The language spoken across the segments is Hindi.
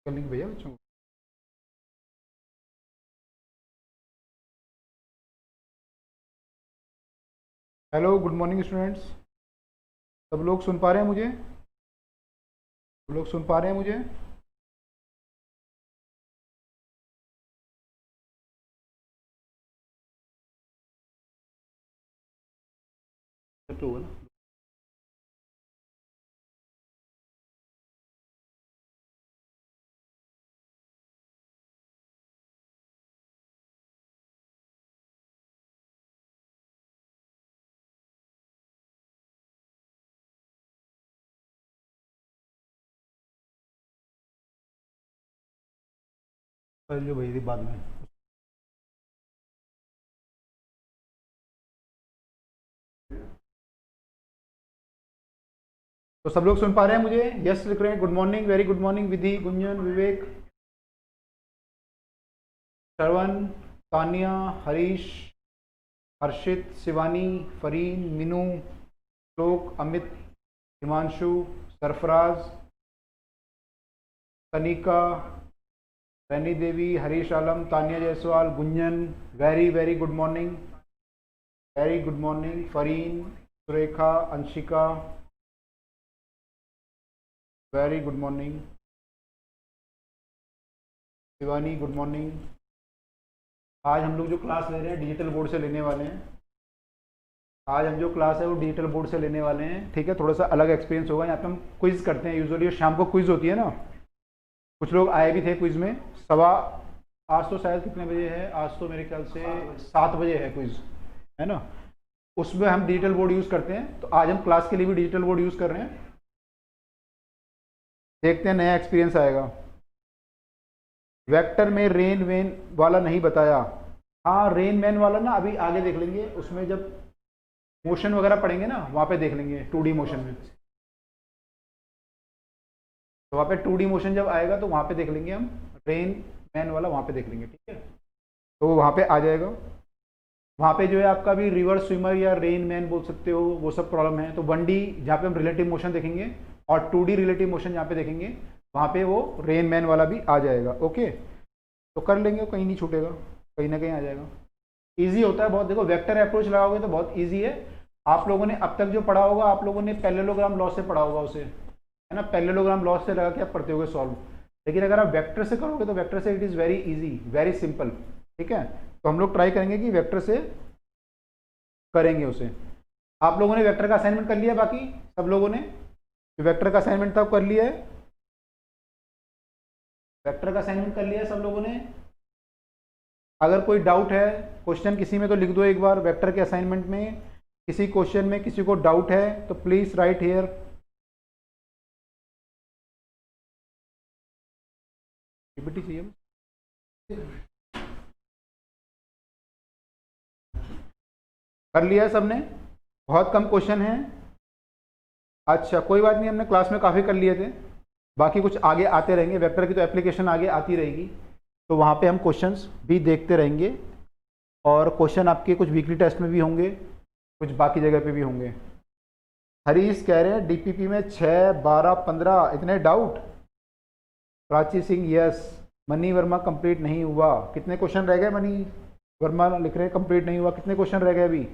कर लेंगे भैया बच्चों को। Hello good morning students. सब लोग सुन पा रहे हैं मुझे? सब लोग सुन पा रहे हैं मुझे? तो होगा ना। कर लो भैया बाद में। तो सब लोग सुन पा रहे हैं मुझे? यस लिख रहे हैं। Good morning, very good morning Vidhi, Gunjan, Vivek, Shravan, Tania, Harish, Harshit, Shivani, Farheen, Meenu, Shlok, Amit, Himanshu, Sarfaraz, Kanika, Raini Devi, Harish Alam, Tania Jaiswal, Gunjan. Very very good morning, very good morning. Farheen, Surekha, Anshika, very good morning. Shivani good morning. आज हम लोग जो क्लास ले रहे हैं डिजिटल बोर्ड से लेने वाले हैं। आज हम जो क्लास है वो डिजिटल बोर्ड से लेने वाले हैं, ठीक है। थोड़ा सा अलग एक्सपीरियंस होगा। यहाँ पे हम क्विज करते हैं यूजुअली, शाम को क्विज होती है ना। कुछ लोग आए भी थे क्विज में। सवा आज तो शायद कितने बजे है? आज तो मेरे ख्याल से 7 बजे है क्विज, है ना। उसमें हम डिजिटल बोर्ड यूज़ करते हैं, तो आज हम क्लास के लिए भी डिजिटल बोर्ड यूज़ कर रहे हैं। देखते हैं, नया एक्सपीरियंस आएगा। वेक्टर में रेन वेन वाला नहीं बताया। हाँ, रेन मैन वाला ना अभी आगे देख लेंगे, उसमें जब मोशन वगैरह पढ़ेंगे ना वहाँ पे देख लेंगे 2D मोशन में। तो वहाँ पे 2D मोशन जब आएगा तो वहाँ पे देख लेंगे हम। रेन मैन वाला वहाँ पे देख लेंगे, ठीक है। तो वहाँ पे आ जाएगा। वहाँ पे जो है आपका भी रिवर्स स्विमर या रेन मैन बोल सकते हो, वो सब प्रॉब्लम है। तो 1D जहाँ पे हम रिलेटिव मोशन देखेंगे और 2D रिलेटिव मोशन जहाँ पे देखेंगे वहाँ पे वो रेन मैन वाला भी आ जाएगा। ओके, तो कर लेंगे, कहीं नहीं छूटेगा, कहीं ना कहीं आ जाएगा। ईजी होता है बहुत। देखो वेक्टर अप्रोच लगाओगे तो बहुत ईजी है। आप लोगों ने अब तक जो पढ़ा होगा, आप लोगों ने पैरेललोग्राम लॉ से पढ़ा होगा उसे, है ना। पैरेललोग्राम लॉ से लगा के आप पढ़ते होगे सॉल्व। लेकिन अगर आप वेक्टर से करोगे तो वेक्टर से it is very easy, very simple, ठीक है। तो हम लोग ट्राई करेंगे कि वेक्टर से करेंगे उसे। आप लोगों ने वेक्टर का असाइनमेंट कर लिया? बाकी सब लोगों ने जो वेक्टर का असाइनमेंट था कर लिया है? वेक्टर का असाइनमेंट कर लिया है सब लोगों ने? अगर कोई डाउट है क्वेश्चन किसी में तो लिख दो एक बार। वेक्टर के असाइनमेंट में किसी क्वेश्चन में किसी को डाउट है तो प्लीज राइट हियर। पीपीटी चाहिए? कर लिया है सबने? बहुत कम क्वेश्चन है। अच्छा कोई बात नहीं, हमने क्लास में काफ़ी कर लिए थे। बाकी कुछ आगे आते रहेंगे, वेक्टर की तो एप्लीकेशन आगे आती रहेगी, तो वहाँ पे हम क्वेश्चंस भी देखते रहेंगे। और क्वेश्चन आपके कुछ वीकली टेस्ट में भी होंगे, कुछ बाकी जगह पे भी होंगे। हरीश कह रहे हैं डीपीपी में 6, 12, 15 इतने doubt. Prachi Singh yes. Money Verma complete नहीं हुआ। कितने क्वेश्चन रह गए? मनी वर्मा लिख रहे हैं कंप्लीट नहीं हुआ। कितने क्वेश्चन रह गए अभी?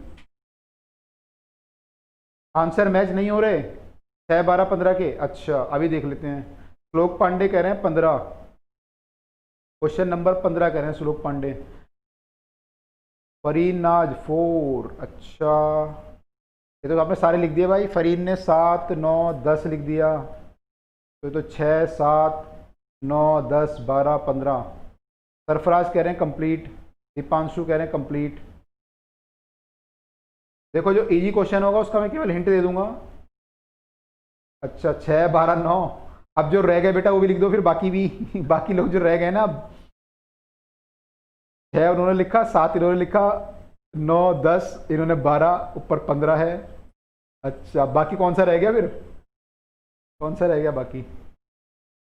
आंसर मैच नहीं हो रहे 6, 12, 15 के? अच्छा अभी देख लेते हैं। श्लोक पांडे कह रहे हैं 15, क्वेश्चन नंबर 15 कह रहे हैं श्लोक पांडे। फरीन नाज 4। अच्छा ये तो आपने सारे लिख दिए भाई। फरीन ने 7, 9, 10 लिख दिया। तो 6, 7, 9, 10, 12, 15। सरफराज कह रहे हैं कंप्लीट। दीपांशु कह रहे हैं कंप्लीट। देखो जो इजी क्वेश्चन होगा उसका मैं केवल हिंट दे दूंगा। अच्छा 6, 12, 9। अब जो रह गए बेटा वो भी लिख दो फिर, बाकी भी बाकी लोग जो रह गए ना। अब 6 उन्होंने लिखा, 7 इन्होंने लिखा, 9, 10 इन्होंने, 12 ऊपर 15 है। अच्छा बाकी कौन सा रह गया फिर? कौन सा रह गया बाकी?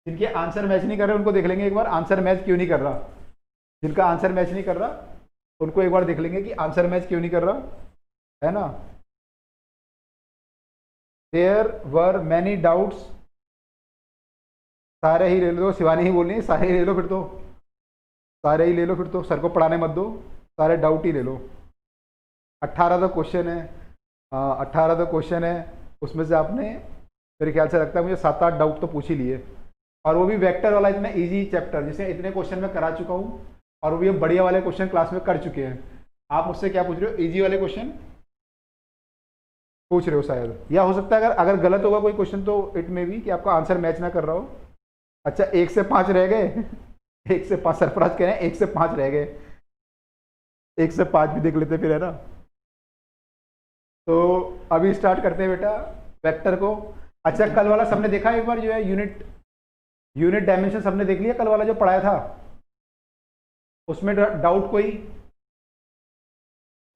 जिनके आंसर मैच नहीं कर रहे उनको देख लेंगे एक बार, आंसर मैच क्यों नहीं कर रहा। जिनका आंसर मैच नहीं कर रहा उनको एक बार देख लेंगे कि आंसर मैच क्यों नहीं कर रहा, है ना। देयर वर मैनी डाउट्स सारे ही ले लो, शिवानी ही बोल रही है, सारे ही ले लो फिर तो, सारे ही ले लो फिर तो, सर को पढ़ाने मत दो, सारे डाउट ही ले लो। 18 तो क्वेश्चन है, हाँ 18 तो क्वेश्चन है, उसमें से आपने मेरे ख्याल से लगता है मुझे 7-8 डाउट तो पूछ ही लिए, और वो भी वेक्टर वाला इतना इजी चैप्टर जिसे इतने क्वेश्चन में करा चुका हूँ, और वो भी हम बढ़िया वाले क्वेश्चन क्लास में कर चुके हैं। आप मुझसे क्या पूछ रहे हो, इजी वाले क्वेश्चन पूछ रहे हो शायद, या हो सकता है अगर अगर गलत होगा कोई क्वेश्चन तो इट में भी कि आपका आंसर मैच ना कर रहा हो। अच्छा 1 से 5 रह गए 1 से 5 सरफराज कह रहे हैं 1 से 5 रह गए, 1 से 5 भी देख लेते फिर, है ना। तो अभी स्टार्ट करते हैं बेटा वेक्टर को। अच्छा कल वाला सबने देखा एक बार जो है यूनिट यूनिट डायमेंशन सबने देख लिया कल वाला जो पढ़ाया था, उसमें डाउट कोई,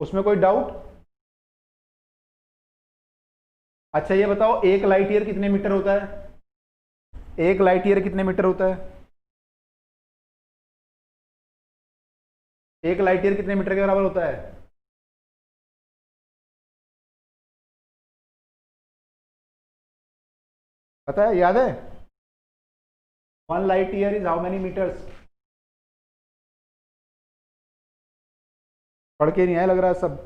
उसमें कोई डाउट? अच्छा ये बताओ एक लाइट ईयर कितने मीटर होता है, एक लाइट ईयर कितने मीटर होता है, एक लाइट ईयर कितने मीटर के बराबर होता है? पता है, याद है? 1 light year is how many metres? पढ़ के नहीं आया लग रहा है सब,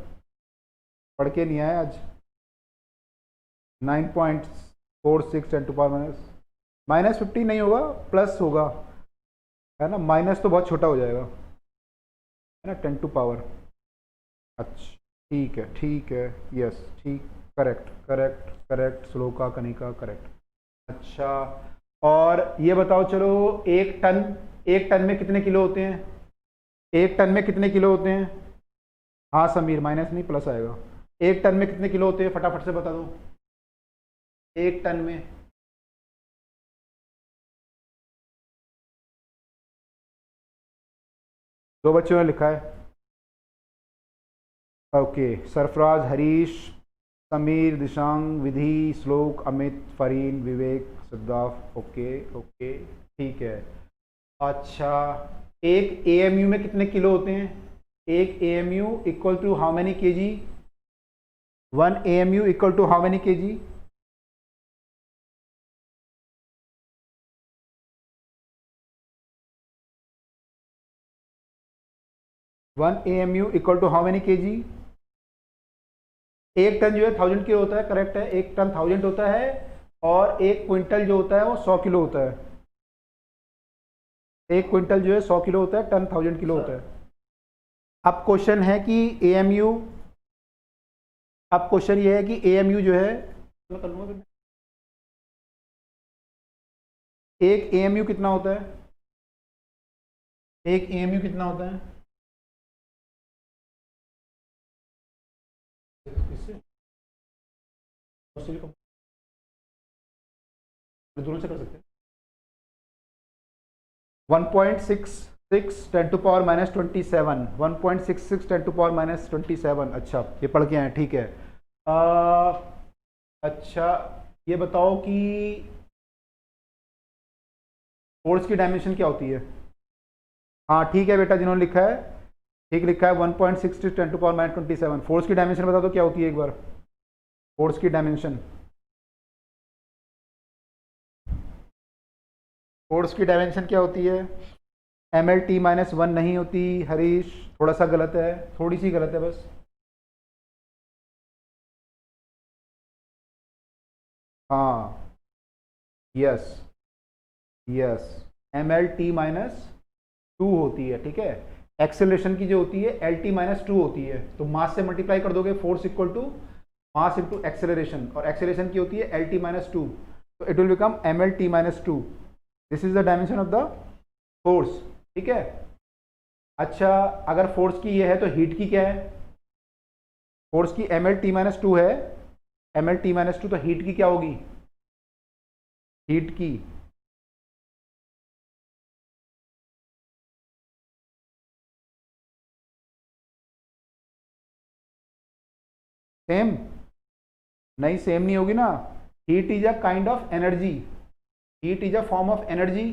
पढ़ के नहीं आया आज। 9.46 10 टू पावर -50 नहीं होगा, प्लस होगा, है ना, माइनस तो बहुत छोटा हो जाएगा, है ना, 10 टू पावर। अच्छा ठीक है, यस ठीक, correct correct correct, shloka Kanika correct. अच्छा और ये बताओ चलो, एक टन में कितने किलो होते हैं, एक टन में कितने किलो होते हैं? हाँ समीर, माइनस नहीं प्लस आएगा। एक टन में कितने किलो होते हैं फटाफट से बता दो, एक टन में? दो बच्चों ने लिखा है, ओके, सरफराज, हरीश, समीर, दिशांग, विधि, श्लोक, अमित, फरीन, विवेक, सिद्धार्थ, ओके ओके ठीक है। अच्छा एक एएमयू में कितने किलो होते हैं, एक AMU equal to how many kg, 1 AMU equal to how many kg? 1 AMU equal to how many kg? एक टन जो है 1000 किलो होता है, करेक्ट है, एक टन 1000 होता है, और एक क्विंटल जो होता है वो 100 किलो होता है, एक क्विंटल जो है 100 किलो होता है, टन 1000 किलो होता है। अब क्वेश्चन है कि एएमयू, अब क्वेश्चन ये है कि एएमयू जो है, मैं कर लूंगा, एक एएमयू कितना होता है, एक एएमयू कितना होता है? इससे दोनों से कर सकते हैं। 1.66 10 टू पावर -27, 1.66 10 टू पावर -27। अच्छा ये पढ़ के आए, ठीक है। अच्छा ये बताओ कि फोर्स की डायमेंशन क्या होती है? हाँ ठीक है बेटा, जिन्होंने लिखा है ठीक लिखा है, 1.66 10 टू पावर -27। फोर्स की डायमेंशन बता दो क्या होती है एक बार, फोर्स की डायमेंशन, फोर्स की डायमेंशन क्या होती है? MLT-1 नहीं होती हरीश, थोड़ा सा गलत है, थोड़ी सी गलत है बस। हाँ यस यस, MLT-2 होती है, ठीक है। एक्सेलरेशन की जो होती है LT-2 होती है, तो मास से मल्टीप्लाई कर दोगे, force equal to mass into acceleration, और एक्सेलरेशन की होती है LT-2, तो it will become MLT-2। This is the dimension of the force, ठीक है। अच्छा अगर फोर्स की ये है तो हीट की क्या है? फोर्स की MLT-2 है, MLT-2, तो हीट की क्या होगी, हीट की? सेम? नहीं सेम नहीं होगी ना, heat is a kind of energy, heat is a form of energy,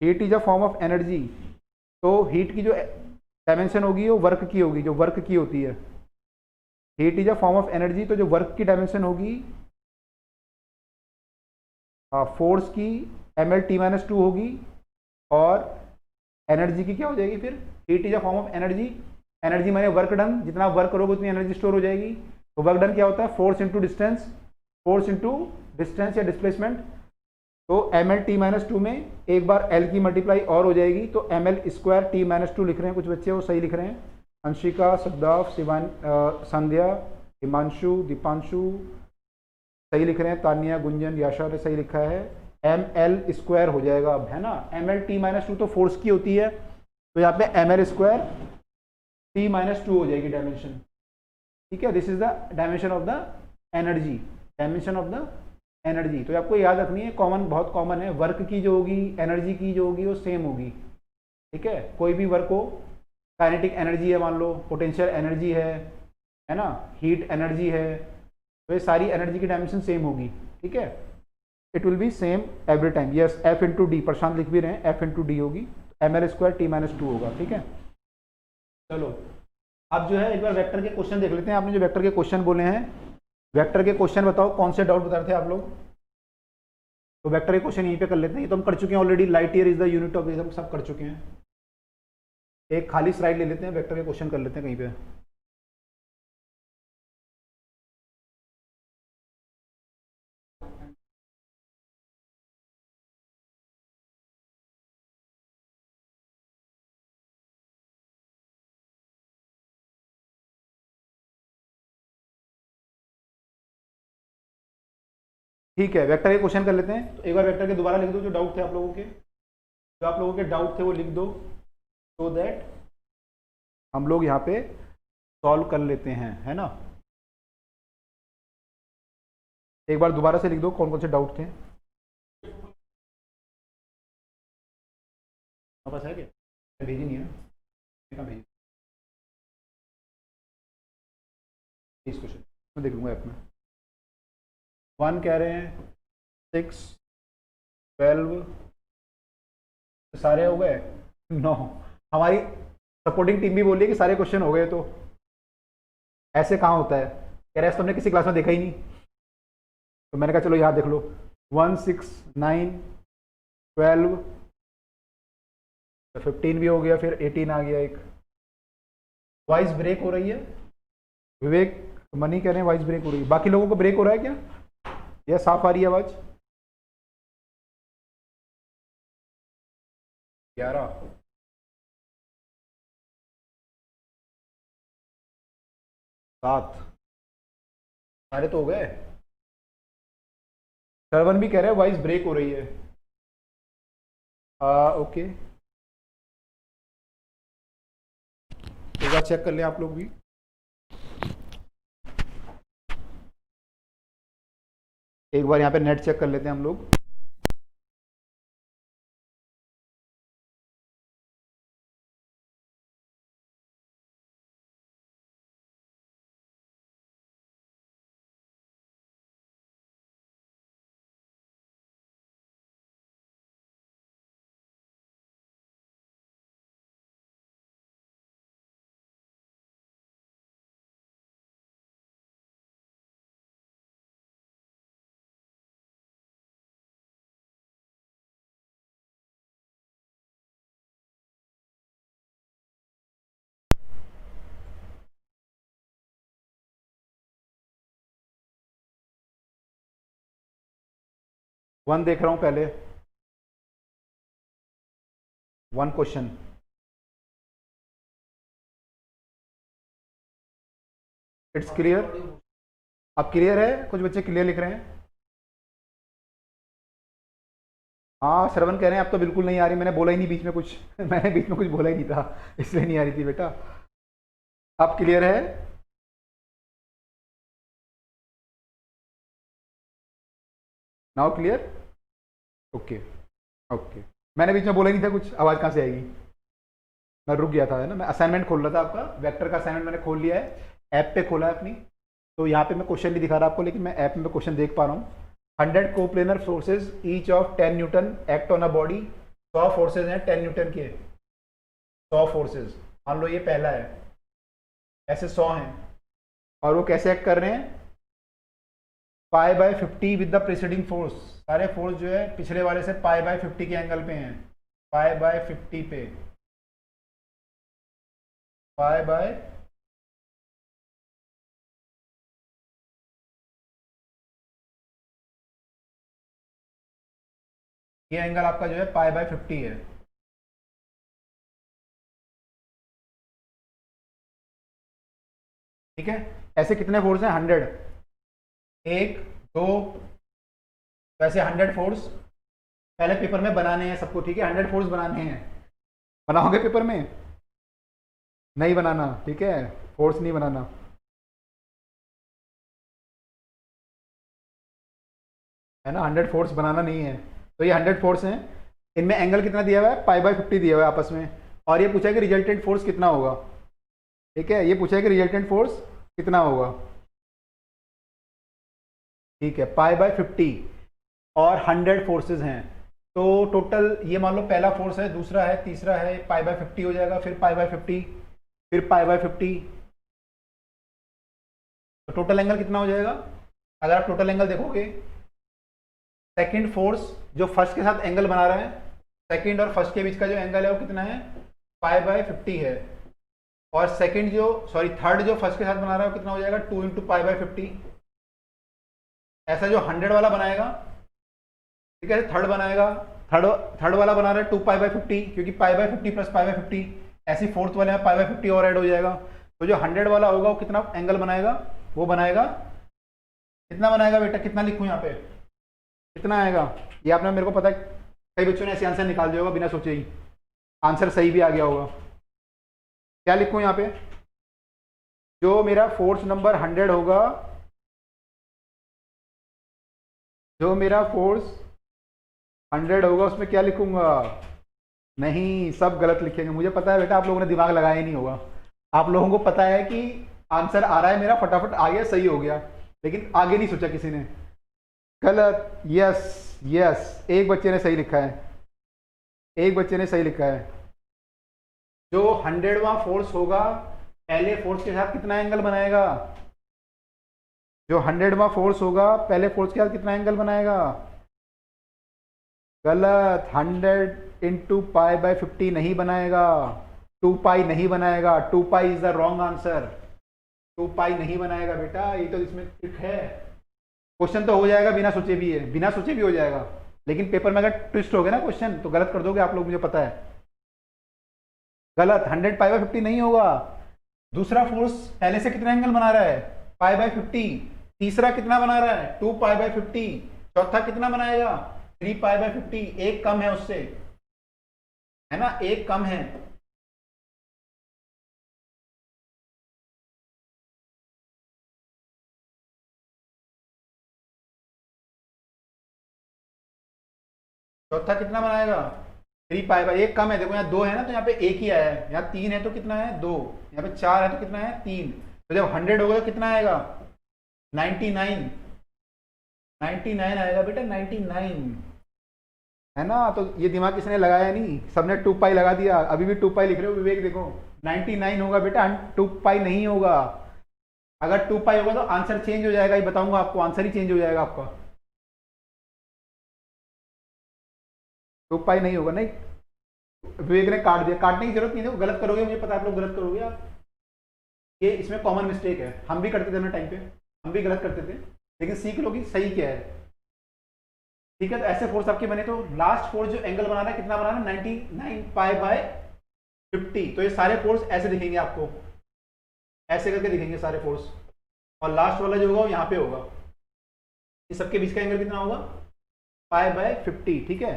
heat is a form of energy, तो हीट की जो डायमेंशन होगी वो वर्क की होगी, जो वर्क की होती है। Heat is a form of energy, तो जो वर्क की डायमेंशन होगी फोर्स की ml t-2 होगी, और एनर्जी की क्या हो जाएगी फिर, heat is a form of energy. Energy माने वर्क डन, जितना आप वर्क करोगे उतनी एनर्जी स्टोर हो जाएगी। तो वर्क डन क्या होता है, force into distance, force into distance या डिस्प्लेसमेंट। तो ml t-2 में एक बार l की मल्टीप्लाई और हो जाएगी, तो ml² t-2 लिख रहे हैं कुछ बच्चे, वो सही लिख रहे हैं। अंशिका, सद्दाफ, संध्या, हिमांशु, दीपांशु सही लिख रहे हैं, तानिया, गुंजन, याशा ने सही लिखा है। ml² हो जाएगा अब, है ना। ml t-2 तो फोर्स की होती है, तो यहाँ पे ml² t-2 हो जाएगी डायमेंशन, ठीक है। This is the dimension of the energy, dimension of the energy. तो आपको याद रखनी है, कॉमन, बहुत कॉमन है, वर्क की जो होगी, एनर्जी की जो होगी वो सेम होगी, ठीक है। कोई भी वर्क हो, काइनेटिक एनर्जी है मान लो, पोटेंशियल एनर्जी है ना, हीट एनर्जी है, तो ये सारी एनर्जी की डायमेंशन सेम होगी, ठीक है। It will be same every time. Yes, F into D, Prashant लिख भी रहे हैं, F इंटू डी होगी, ml² t-2 होगा, ठीक है। चलो अब जो है एक बार वेक्टर के क्वेश्चन देख लेते हैं। आपने जो वेक्टर के क्वेश्चन बोले हैं, वेक्टर के क्वेश्चन बताओ कौन से डाउट बता रहे थे आप लोग। तो वेक्टर के क्वेश्चन यहीं पे कर लेते हैं, ये तो हम कर चुके हैं already. Light year is the unit of, हम सब कर चुके हैं। एक खाली स्लाइड ले लेते हैं, वेक्टर के क्वेश्चन कर लेते हैं कहीं पे। ठीक है, वेक्टर के क्वेश्चन कर लेते हैं। तो एक बार वेक्टर के दोबारा लिख दो जो डाउट थे आप लोगों के, जो आप लोगों के डाउट थे वो लिख दो, सो दैट हम लोग यहाँ पे सॉल्व कर लेते हैं, है ना। एक बार दोबारा से लिख दो कौन कौन से डाउट थे। पास है क्या, भेजी नहीं है, कहाँ भेजी, इस क्वेश्चन मैं देख लूँगा ऐप में। 1 कह रहे हैं, 6, 12 सारे हो गए, 9। हमारी सपोर्टिंग टीम भी बोल रही है कि सारे क्वेश्चन हो गए, तो ऐसे कहाँ होता है, कह रहे तुमने किसी क्लास में देखा ही नहीं। तो मैंने कहा चलो यहाँ देख लो, 1, 6, 9, 12, 15 भी हो गया, फिर 18 आ गया एक। वॉइस ब्रेक हो रही है, विवेक मनी कह रहे हैं वॉइस ब्रेक हो रही है, बाकी लोगों को ब्रेक हो रहा है क्या, यह साफ आ रही है आवाज। 11, 7 सारे तो हो गए। श्रवण भी कह रहे हैं वॉइस ब्रेक हो रही है। ओके, एक बार चेक कर लें आप लोग भी। एक बार यहाँ पे नेट चेक कर लेते हैं हम लोग। वन देख रहा हूं पहले, 1 क्वेश्चन। इट्स क्लियर, अब क्लियर है, कुछ बच्चे क्लियर लिख रहे हैं। हाँ, श्रवण कह रहे हैं अब तो बिल्कुल नहीं आ रही, मैंने बोला ही नहीं बीच में कुछ मैंने बीच में कुछ बोला ही नहीं था, इसलिए नहीं आ रही थी बेटा। अब क्लियर है। Now clear, okay okay. मैंने बीच में बोला ही नहीं था कुछ, आवाज़ कहाँ से आएगी, मैं रुक गया था, है ना। मैं असाइनमेंट खोल रहा था आपका, वेक्टर का असाइनमेंट मैंने खोल लिया है, ऐप पे खोला है अपनी। तो यहाँ पे मैं क्वेश्चन नहीं दिखा रहा आपको, लेकिन मैं ऐप में क्वेश्चन देख पा रहा हूँ। 100 coplanar forces each of 10 Newton act on a body. 100 forces हैं 10 न्यूटन के, 100 फोर्सेज। मान लो ये पहला है, ऐसे 100 हैं, और वो कैसे एक्ट कर रहे हैं, π/50 विद द प्रीसीडिंग फोर्स, सारे फोर्स जो है पिछले वाले से π/50 के एंगल पे हैं, π/50 पे, π/, ये एंगल आपका जो है π/50 है। ठीक है, ऐसे कितने फोर्स हैं? 100, 1 2, वैसे 100 फोर्स पहले पेपर में बनाने हैं सबको। ठीक है, 100 फोर्स बनाने हैं। बनाओगे पेपर में? नहीं बनाना, ठीक है, फोर्स नहीं बनाना। है ना, 100 फोर्स बनाना नहीं है। तो ये 100 फोर्स हैं, इनमें एंगल कितना दिया हुआ है? π/50 दिया हुआ है आपस में। और ये पूछा है कि रिजल्टेंट फोर्स कितना होगा। ठीक है, ये पूछा है कि रिजल्टेंट फोर्स कितना होगा। ठीक है, π/50 और 100 फोर्सेस हैं, तो टोटल ये मान लो पहला फोर्स है, दूसरा है, तीसरा है, π/50 हो जाएगा, फिर π/50, फिर π/50, तो टोटल एंगल कितना हो जाएगा? अगर आप टोटल एंगल देखोगे, सेकंड फोर्स जो फर्स्ट के साथ एंगल बना रहा है, सेकंड और फर्स्ट के बीच का जो एंगल है वो कितना है? π/50 है। और सेकंड जो थर्ड जो फर्स्ट के साथ बना रहा है वो कितना हो जाएगा? 2 × π/50। ऐसा जो 100 वाला बनाएगा, ठीक है, थर्ड बनाएगा, थर्ड वाला बना रहा है 2 π/50, क्योंकि π/50 प्लस π/50, ऐसी फोर्थ वाले में π/50 और ऐड हो जाएगा। तो जो 100 वाला होगा वो कितना एंगल बनाएगा? वो बनाएगा, कितना बनाएगा बेटा? कितना लिखूं यहाँ पे? कितना आएगा? ये आपने, मेरे को पता है कई बच्चों ने ऐसे आंसर निकाल दिया होगा बिना सोचे ही, आंसर सही भी आ गया होगा। क्या लिखूं यहाँ पे? जो मेरा फोर्स नंबर 100 होगा, जो मेरा फोर्स 100 होगा, उसमें क्या लिखूंगा? नहीं, सब गलत लिखेंगे। मुझे पता है बेटा, आप लोगों ने दिमाग लगाया ही नहीं होगा। आप लोगों को पता है कि आंसर आ रहा है मेरा, फटाफट आ गया, सही हो गया, लेकिन आगे नहीं सोचा किसी ने। गलत। यस यस, एक बच्चे ने सही लिखा है, एक बच्चे ने सही लिखा है। जो 100वां फोर्स होगा, पहले फोर्स के साथ कितना एंगल बनाएगा? जो 100वां फोर्स होगा, पहले फोर्स के साथ कितना एंगल बनाएगा? गलत। 100 × π/50 नहीं बनाएगा, 2π नहीं बनाएगा, 2π इज द रॉन्ग आंसर। 2π नहीं बनाएगा बेटा, ये तो इसमें ट्रिक है। क्वेश्चन तो हो जाएगा बिना सोचे भी, है बिना सोचे भी हो जाएगा, लेकिन पेपर में अगर ट्विस्ट हो गया ना क्वेश्चन, तो गलत कर दोगे आप लोग, मुझे पता है। गलत। 100 π/50 नहीं होगा। दूसरा फोर्स पहले से कितना एंगल बना रहा है? π/50। तीसरा कितना बना रहा है? 2 π/50। चौथा कितना बनाएगा? 3 π/50। एक कम है उससे, है ना, एक कम है। चौथा कितना बनाएगा? 3 π/, एक कम है। देखो यहाँ 2 है ना, तो यहाँ पे एक ही आया है। यहाँ 3 है तो कितना है? 2। यहाँ पे 4 है तो कितना है? 3। तो जब 100 होगा तो कितना आएगा? 99। 99 आएगा बेटा, 99, है ना। तो ये दिमाग किसने लगाया? नहीं, सबने 2π लगा दिया। अभी भी 2π लिख रहे हो विवेक, देखो 99 होगा बेटा, 2π नहीं होगा। अगर 2π होगा तो आंसर चेंज हो जाएगा, ये बताऊंगा आपको, आंसर ही चेंज हो जाएगा आपका। 2π नहीं होगा, नहीं, विवेक ने काट दिया। काटने की जरूरत नहीं है, गलत करोगे, मुझे पता है आप लोग गलत करोगे। आप ये इसमें कॉमन मिस्टेक है, हम भी करते थे अपने टाइम पे, हम भी गलत करते थे, लेकिन सीख लो कि सही क्या है। ठीक है, तो ऐसे फोर्स आपके बने, तो लास्ट फोर्स जो एंगल बना रहा है कितना बना रहा है? 99 π/50। तो ये सारे फोर्स ऐसे दिखेंगे आपको, ऐसे करके दिखेंगे सारे फोर्स, और लास्ट वाला जो होगा वो यहाँ पे होगा। इस सबके बीच का एंगल कितना होगा? π/50। ठीक है,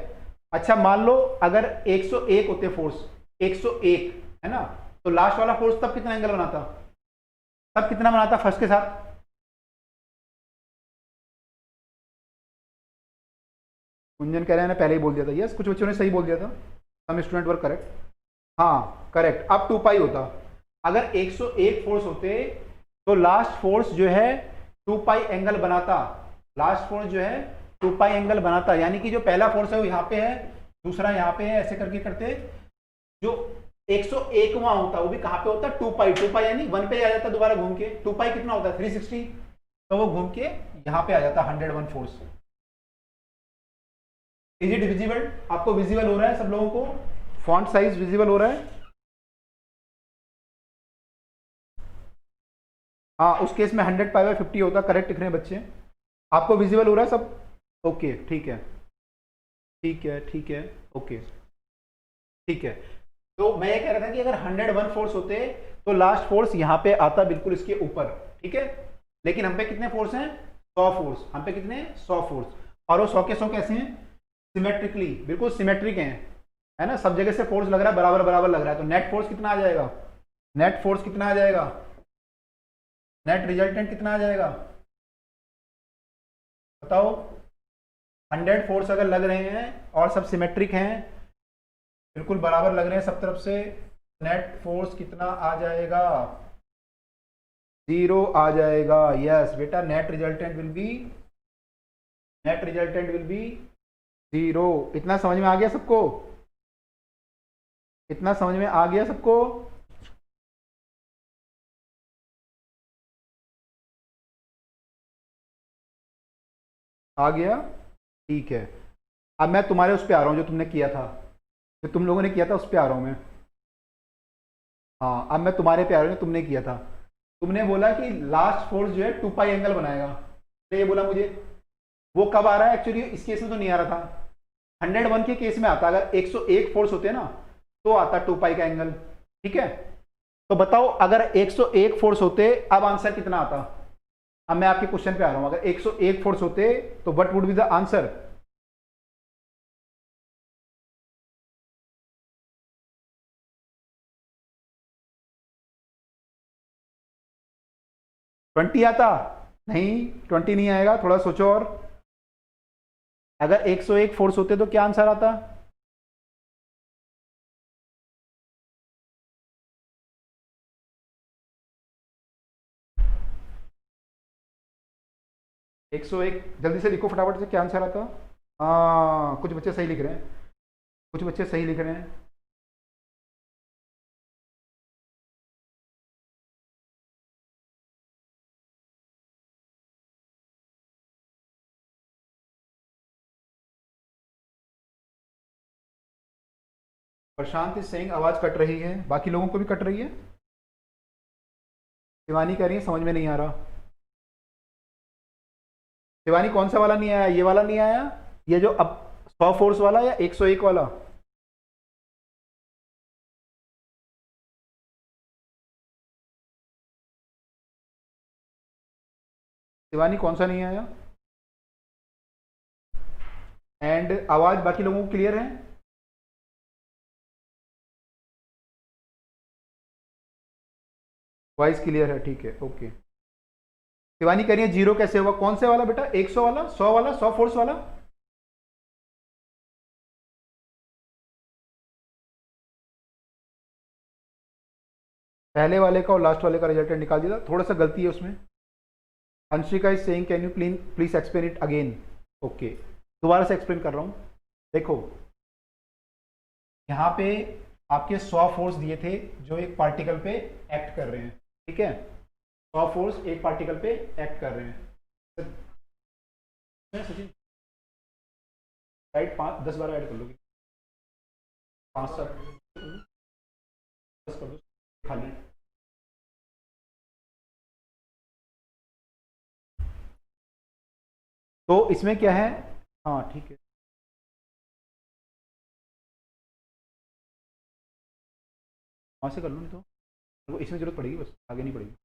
अच्छा मान लो अगर 101 होते फोर्स, 101 है ना, तो लास्ट वाला फोर्स तब कितना एंगल बनाता? तब कितना बनाता फर्स्ट के साथ? कुंजन कह रहे हैं पहले ही बोल दिया था। यस, कुछ बच्चों ने सही बोल दिया था, सम स्टूडेंट वर करेक्ट। हाँ करेक्ट। अब 2π होता, अगर 101 फोर्स होते तो लास्ट फोर्स जो है 2π एंगल बनाता, लास्ट फोर्स जो है 2π एंगल बनाता, यानी कि जो पहला फोर्स है वो यहाँ पे है, दूसरा यहाँ पे है, ऐसे करके करते जो 101वां होता वो भी कहाँ पे होता? 2π। 2π यानी 1 पे आ जाता दोबारा घूम के। 2π कितना होता है? 360। तो वो घूम के यहाँ पे आ जाता 101 फोर्स। Is it visible? आपको विजिबल हो रहा है सब लोगों को? फॉन्ट साइज विजिबल हो रहा है? हाँ, उस केस में 100 पाई बाय 50 होता, करेक्ट लिख रहे हैं बच्चे। आपको विजिबल हो रहा है सब? ओके, ठीक है, ठीक है, ठीक है, ओके, ठीक है। तो मैं ये कह रहा था कि अगर 101 फोर्स होते तो लास्ट फोर्स यहाँ पे आता बिल्कुल इसके ऊपर, ठीक है। लेकिन हम पे कितने फोर्स हैं? 100 फोर्स। हम पे कितने? 100 फोर्स। और वो 100 के 100 कैसे हैं? सिमेट्रिकली, बिल्कुल सिमेट्रिक हैं, है ना। सब जगह से फोर्स लग रहा है, बराबर बराबर लग रहा है। तो नेट फोर्स कितना आ जाएगा? नेट फोर्स कितना आ जाएगा? नेट रिजल्टेंट कितना आ जाएगा? बताओ। 100 फोर्स अगर लग रहे हैं और सब सिमेट्रिक हैं, बिल्कुल बराबर लग रहे हैं सब तरफ से, नेट फोर्स कितना आ जाएगा? 0 आ जाएगा। यस बेटा, net resultant will be, net resultant will be 0। इतना समझ में आ गया सबको? इतना समझ में आ गया सबको? आ गया, ठीक है। अब मैं तुम्हारे उस पे आ रहा हूँ जो तुमने किया था, जो तुम लोगों ने किया था उस पे आ रहा हूँ मैं। हाँ, अब मैं तुम्हारे पे आ रहा हूँ जो तुमने किया था। तुमने बोला कि लास्ट फोर्स जो है 2 पाई एंगल बनाएगा, तो ये बोला मुझे। वो कब आ रहा है? एक्चुअली इस केस में तो नहीं आ रहा था, 101 के केस में आता। अगर 101 फोर्स होते ना तो आता 2 पाई का एंगल, ठीक है। तो बताओ, अगर 101 फोर्स होते, अब आंसर कितना आता? अब मैं आपके क्वेश्चन पे आ रहा हूं। अगर 101 फोर्स होते तो what would be the answer? Twenty आता? नहीं, 20 नहीं आएगा, थोड़ा सोचो और। अगर 101 फोर्स होते तो क्या आंसर आता? एक सौ एक, जल्दी से लिखो फटाफट से, क्या आंसर आता? हाँ, कुछ बच्चे सही लिख रहे हैं, कुछ बच्चे सही लिख रहे हैं। प्रशांत इज सेइंग आवाज कट रही है, बाकी लोगों को भी कट रही है। शिवानी कह रही है समझ में नहीं आ रहा। शिवानी, कौन सा वाला नहीं आया? ये वाला नहीं आया, ये जो अब 100 फोर्स वाला या 101 वाला? शिवानी, कौन सा नहीं आया? एंड आवाज बाकी लोगों को क्लियर है? वॉइस क्लियर है, ठीक है, ओके। शिवानी कह रही है जीरो कैसे होगा? कौन से वाला बेटा? 100 वाला, 100 वाला, 100 फोर्स वाला? पहले वाले का और लास्ट वाले का रिजल्टेंट निकाल दिया था, थोड़ा सा गलती है उसमें। Anshika is saying can you please please explain it again? Okay, दोबारा से एक्सप्लेन कर रहा हूँ। देखो, यहाँ पे आपके 100 फोर्स दिए थे जो एक पार्टिकल पे एक्ट कर रहे हैं, ठीक है। 100 फोर्स एक पार्टिकल पे एक्ट कर रहे हैं। सचिन, राइट, 5 10 12 ऐड कर लोगे? 5 7 10 कर दो खाली। तो इसमें क्या है? हाँ ठीक है, वहाँ से कर लो, नहीं तो इसमें जरूरत पड़ेगी, बस आगे नहीं पड़ेगी।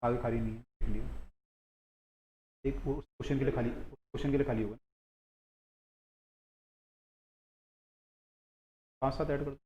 आगे खाली नहीं है, देख लियो। एक वो क्वेश्चन के लिए खाली, क्वेश्चन के लिए खाली होगा। 5 7 ऐड कर दो।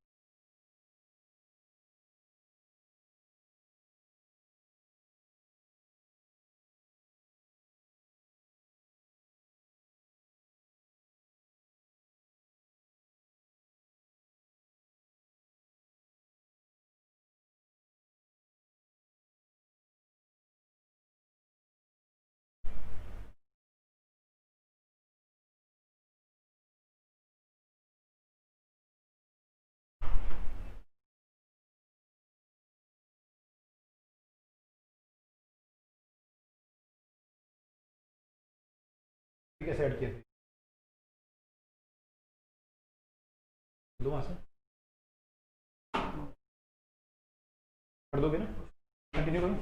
कैसे ऐड किए थे? दो वहाँ से कर दोगे ना? कंटिन्यू करो।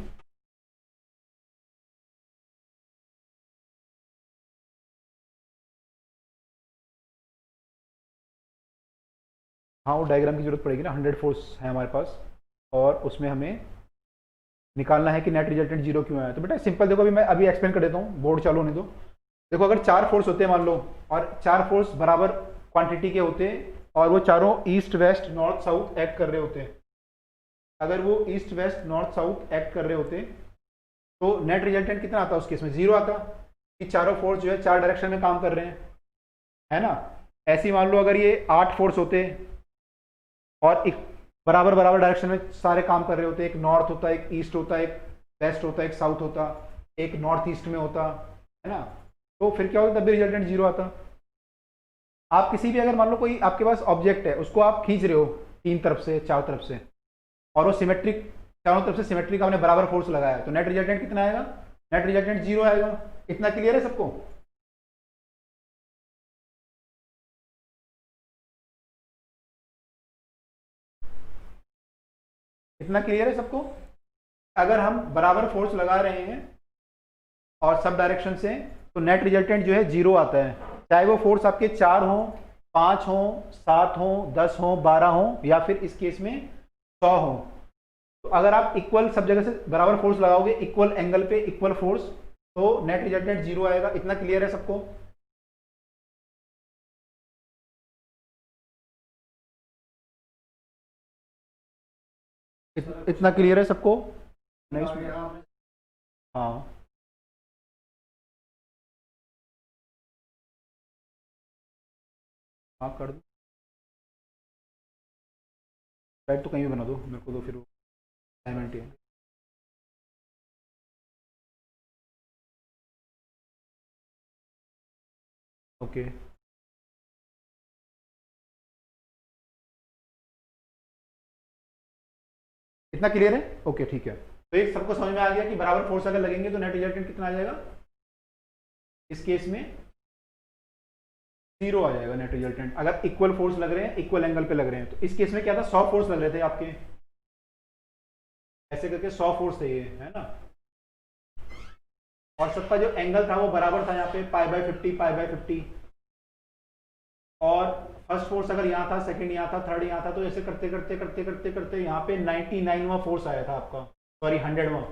हाँ, वो डायग्राम की जरूरत पड़ेगी ना, 100 फोर्स है हमारे पास और उसमें हमें निकालना है कि नेट रिजल्टेंट जीरो क्यों आया। तो बेटा सिंपल देखो, अभी मैं अभी एक्सप्लेन कर देता हूँ, बोर्ड चालू होने दो। देखो अगर 4 फोर्स होते हैं मान लो, और 4 फोर्स बराबर क्वांटिटी के होते और वो चारों east west north south act कर रहे होते, अगर वो east west north south act कर रहे होते तो नेट रिजल्टेंट कितना आता उस केस में? जीरो आता, कि चारों फोर्स जो है 4 डायरेक्शन में काम कर रहे हैं, है ना। ऐसे ही मान लो अगर ये 8 फोर्स होते और एक बराबर बराबर डायरेक्शन में सारे काम कर रहे होते, एक नॉर्थ होता, एक ईस्ट होता, एक वेस्ट होता, एक साउथ होता, एक नॉर्थ ईस्ट में होता, है ना, तो फिर क्या होता? तब भी रिजल्टेंट जीरो आता। आप किसी भी अगर मान लो कोई आपके पास ऑब्जेक्ट है, उसको आप खींच रहे हो 3 तरफ से 4 तरफ से, और वो सिमेट्रिक, चारों तरफ से सिमेट्रिक आपने बराबर फोर्स लगाया है, तो नेट रिजल्टेंट कितना आएगा? नेट रिजल्टेंट जीरो आएगा। इतना क्लियर है सबको? इतना क्लियर है सबको? अगर हम बराबर फोर्स लगा रहे हैं और सब डायरेक्शन से, तो नेट रिजल्टेंट जो है जीरो आता है, चाहे वो फोर्स आपके 4 हो, 5 हो, 7 हो, 10 हो, 12 हो, या फिर इस केस में 100 हो। तो अगर आप इक्वल सब जगह से बराबर फोर्स लगाओगे, इक्वल एंगल पे इक्वल फोर्स, तो नेट रिजल्टेंट जीरो आएगा। इतना क्लियर है सबको? इतना क्लियर है सबको? नहीं हाँ, हाँ कर दो, राइट तो कहीं भी बना दो मेरे को, तो फिर असाइनमेंट है। ओके, इतना क्लियर है? ओके ठीक है। तो एक सबको समझ में आ गया कि बराबर फोर्स अगर लगेंगे तो नेट रिजल्टेंट कितना आ जाएगा? इस केस में जीरो आ जाएगा नेट रिजल्टेंट, अगर इक्वल फोर्स लग रहे हैं, इक्वल एंगल पे लग रहे हैं। तो इस केस में क्या था? 100 फोर्स लग रहे थे आपके, ऐसे करके 100 फोर्स थे ये, है ना, और सबका जो एंगल था वो बराबर था, यहाँ पे π/50 π/50। और फर्स्ट फोर्स अगर यहाँ था, सेकंड यहाँ था, थर्ड यहाँ था, तो ऐसे करते करते करते करते करते यहाँ पे 99वां फोर्स आया था आपका, सॉरी 100वां,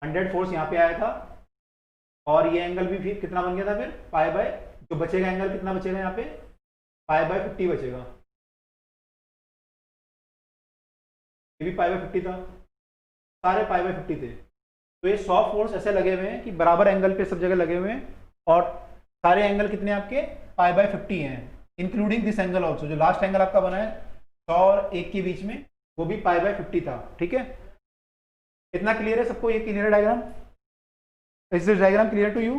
100 फोर्स यहाँ पे आया था। और ये एंगल भी फिर कितना बन गया था? फिर पाई बाय, जो बचेगा एंगल कितना बचेगा यहाँ पे? π/50 बचेगा, ये भी π/50 था, सारे π/50 थे। तो ये 100 फोर्स ऐसे लगे हुए हैं कि बराबर एंगल पे सब जगह लगे हुए हैं, और सारे एंगल कितने आपके? π/50 हैं, इंक्लूडिंग दिस एंगल ऑल्सो, जो लास्ट एंगल आपका बना है 100 और 1 के बीच में, वो भी π/50 था। ठीक है, इतना क्लियर है सबको? ये क्लियर है diagram? Is this diagram clear to you?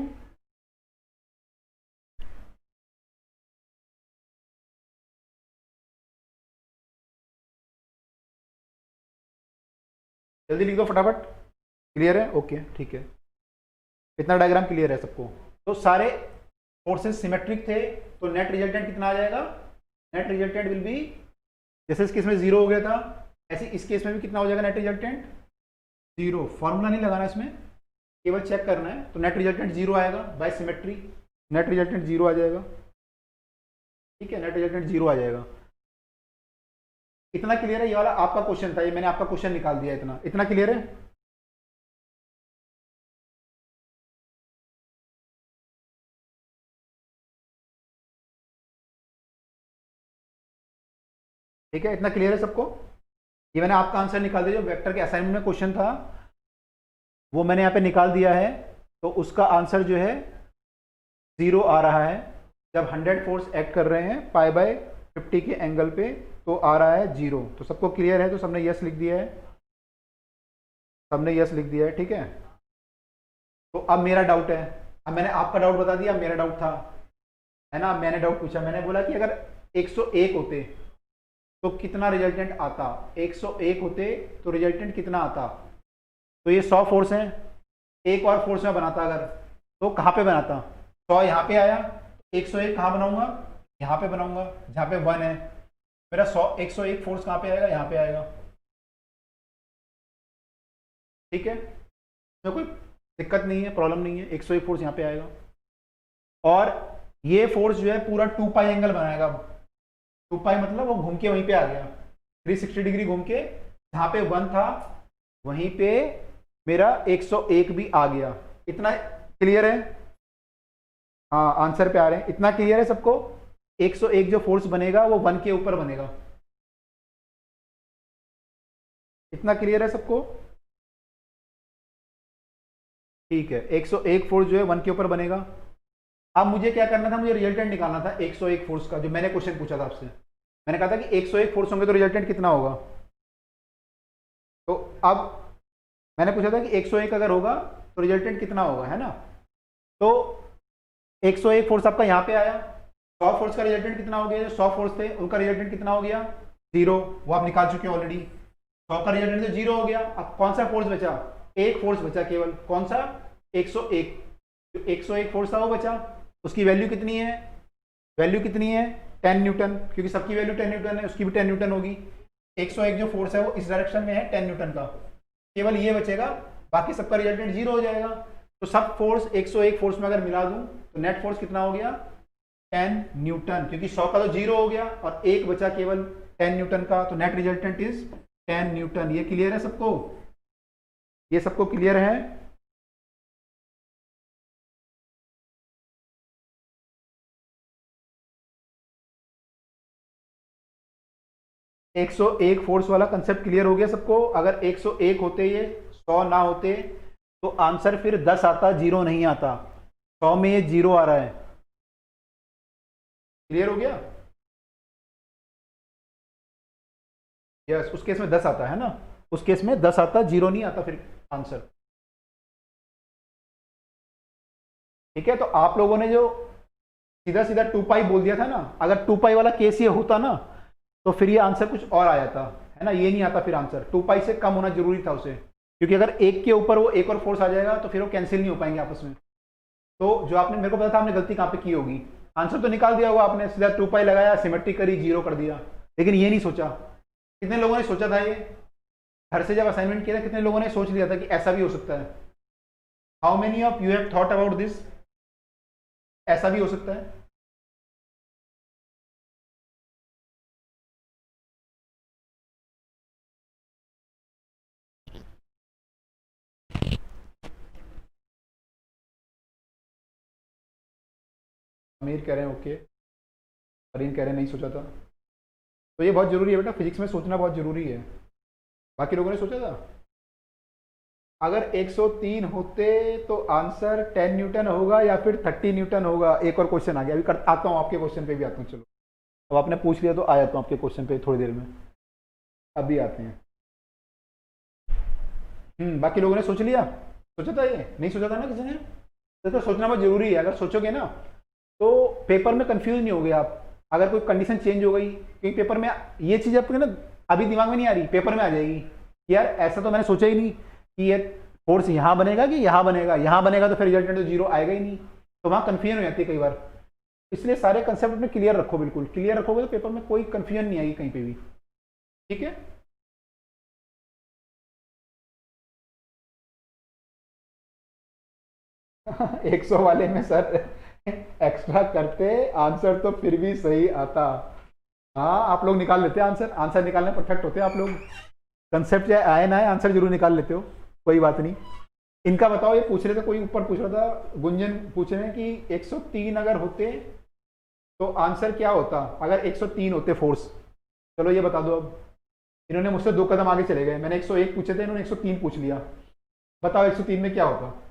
जल्दी लिख दो फटाफट। क्लियर है? ओके ठीक है, इतना डायग्राम क्लियर है सबको? तो सारे फोर्सेस सिमेट्रिक थे, तो नेट रिजल्टेंट कितना आ जाएगा? नेट रिजल्टेंट विल बी, जैसे इस केस में जीरो हो गया था, ऐसे इस केस में भी कितना हो जाएगा नेट रिजल्टेंट? जीरो। फॉर्मूला नहीं लगाना इसमें, केवल चेक करना है। तो नेट रिजल्टेंट जीरो आएगा by symmetry, net resultant zero आ जाएगा। ठीक है, नेट रिजल्टेंट जीरो आ जाएगा। इतना क्लियर है? ये वाला आपका क्वेश्चन था, ये मैंने आपका क्वेश्चन निकाल दिया, इतना इतना क्लियर है? ठीक है, इतना क्लियर है सबको? ये मैंने आपका आंसर निकाल दिया, जो वेक्टर के असाइनमेंट में क्वेश्चन था वो मैंने यहाँ पे निकाल दिया है। तो उसका आंसर जो है जीरो आ रहा है, जब 100 फोर्स एक्ट कर रहे हैं π/50 के एंगल पे, तो आ रहा है जीरो। तो सबको क्लियर है? तो सबने यस लिख दिया है, सबने यस लिख दिया है। ठीक है, तो अब मेरा डाउट है, अब मैंने आपका डाउट बता दिया, अब मेरा डाउट था, है ना। मैंने डाउट पूछा, मैंने बोला कि अगर 101 होते तो कितना रिजल्टेंट आता? 101 होते तो रिजल्टेंट कितना आता? तो ये 100 फोर्स हैं, एक और फोर्स में बनाता अगर, तो कहाँ पे बनाता? 100 यहाँ पे आया, 101 कहाँ बनाऊंगा? यहाँ पे बनाऊंगा जहाँ पे 1 है। मेरा 101 फोर्स कहाँ पे आएगा? यहाँ पे आएगा। ठीक है, तो कोई दिक्कत नहीं है, प्रॉब्लम नहीं है, 101 फोर्स यहाँ पे आएगा। और ये फोर्स जो है पूरा 2 पाई एंगल बनाएगा। 2 पाई मतलब वो घूम के वहीं पे आ गया, 360 डिग्री घूम के, जहाँ पे 1 था वहीं पे मेरा 101 भी आ गया। इतना क्लियर है? हाँ, आंसर पे आ रहे हैं, इतना क्लियर है सबको? 101 जो फोर्स बनेगा वो 1 के ऊपर बनेगा। इतना क्लियर है सबको? ठीक है, 101 फोर्स जो है 1 के ऊपर बनेगा। अब मुझे क्या करना था? मुझे रिजल्टेंट निकालना था 101 फोर्स का, जो मैंने क्वेश्चन पूछा था आपसे। मैंने कहा था कि 101 फोर्स होंगे तो रिजल्टेंट कितना होगा। तो अब मैंने पूछा था कि 101 अगर होगा तो रिजल्टेंट कितना होगा, है ना? तो 101 फोर्स आपका यहाँ पे आया, 100 फोर्स का रिजल्टेंट कितना हो गया? जो 100 फोर्स थे उनका रिजल्टेंट कितना हो गया? 0। वो आप निकाल चुके हो ऑलरेडी। 100 का रिजल्टेंट तो 0 हो गया। अब कौन सा फोर्स बचा? एक फोर्स बचा केवल। कौन सा? 101। जो 101 फोर्स था वो बचा, उसकी वैल्यू कितनी है? वैल्यू कितनी है? 10 न्यूटन, क्योंकि सबकी वैल्यू 10 न्यूटन है, उसकी भी 10 न्यूटन होगी। 101 जो फोर्स है वो इस डायरेक्शन में है 10 न्यूटन का, केवल ये बचेगा, बाकी सबका रिजल्टेंट 0 हो जाएगा। तो सब फोर्स 101 फोर्स में अगर मिला दूं तो नेट फोर्स कितना हो गया? 10 न्यूटन, क्योंकि 100 का तो 0 हो गया और एक बचा केवल 10 न्यूटन का, तो नेट रिजल्टेंट इज 10 न्यूटन। ये क्लियर है सबको? ये सबको क्लियर है? 101 फोर्स वाला कंसेप्ट क्लियर हो गया सबको? अगर 101 होते, ये 100 ना होते, तो आंसर फिर 10 आता, 0 नहीं आता। 100 में ये 0 आ रहा है। क्लियर हो गया? यस, उस केस में 10 आता है ना, उस केस में 10 आता, 0 नहीं आता फिर आंसर। ठीक है, तो आप लोगों ने जो सीधा सीधा 2 पाई बोल दिया था ना, अगर 2 पाई वाला केस ये होता ना, तो फिर ये आंसर कुछ और आ जाता, है ना? ये नहीं आता फिर आंसर, 2 पाई से कम होना जरूरी था उसे, क्योंकि अगर एक के ऊपर वो एक और फोर्स आ जाएगा तो फिर वो कैंसिल नहीं हो पाएंगे आपस में। तो जो आपने, मेरे को पता था आपने गलती कहाँ पे की होगी। आंसर तो निकाल दिया होगा आपने, सीधा 2 पाई लगाया, सिमेट्री करी, 0 कर दिया, लेकिन ये नहीं सोचा। कितने लोगों ने सोचा था ये? घर से जब असाइनमेंट किया था कितने लोगों ने सोच लिया था कि ऐसा भी हो सकता है? How many of you have thought about this? ऐसा भी हो सकता है? अमीर कह रहे हैं ओके, अरीन कह रहे हैं नहीं सोचा था। तो ये बहुत जरूरी है बेटा, फिजिक्स में सोचना बहुत जरूरी है। बाकी लोगों ने सोचा था? अगर 103 होते तो आंसर 10 न्यूटन होगा या फिर 30 न्यूटन होगा? एक और क्वेश्चन आ गया, अभी आता हूँ आपके क्वेश्चन पे भी आता हूँ। चलो, अब आपने पूछ लिया तो आ जाता हूँ आपके क्वेश्चन पे थोड़ी देर में, अभी आते हैं। बाकी लोगों ने सोच लिया? सोचा था? ये नहीं सोचा था ना किसी ने? तो सोचना बहुत जरूरी है, अगर सोचोगे ना तो पेपर में कंफ्यूज नहीं होगे आप। अगर कोई कंडीशन चेंज हो गई, क्योंकि पेपर में ये चीज़ आपको ना अभी दिमाग में नहीं आ रही, पेपर में आ जाएगी कि यार ऐसा तो मैंने सोचा ही नहीं कि ये फोर्स यहाँ बनेगा कि यहाँ बनेगा, यहाँ बनेगा तो फिर रिजल्टेंट तो 0 आएगा ही नहीं, तो वहाँ कन्फ्यूजन हो जाती है कई बार। इसलिए सारे कंसेप्ट में क्लियर रखो, बिल्कुल क्लियर रखोगे तो पेपर में कोई कन्फ्यूजन नहीं आएगी कहीं पर भी। ठीक है? 100 वाले में सर एक्स्ट्रा करते, आंसर तो फिर भी सही आता। हाँ, आप लोग निकाल लेते हैं आंसर, आंसर निकालने परफेक्ट होते हैं आप लोग। कंसेप्ट चाहे आए ना आए, आंसर जरूर निकाल लेते हो, कोई बात नहीं। इनका बताओ, ये पूछ रहे थे, कोई ऊपर पूछ रहा था, गुंजन पूछ रहे हैं कि 103 अगर होते तो आंसर क्या होता अगर 103 होते फोर्स? चलो ये बता दो अब। इन्होंने मुझसे 2 कदम आगे चले गए, मैंने 101 पूछे थे, इन्होंने 103 पूछ लिया। बताओ 103 में क्या होता?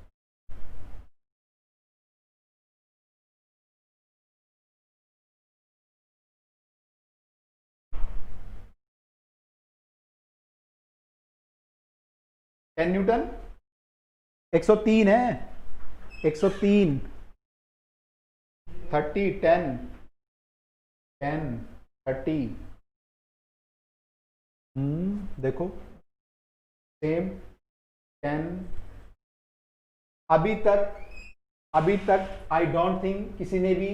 10 न्यूटन? 103 है, 103। 30, 10, 10, 30। देखो, सेम 10, अभी तक आई डोंट थिंक किसी ने भी,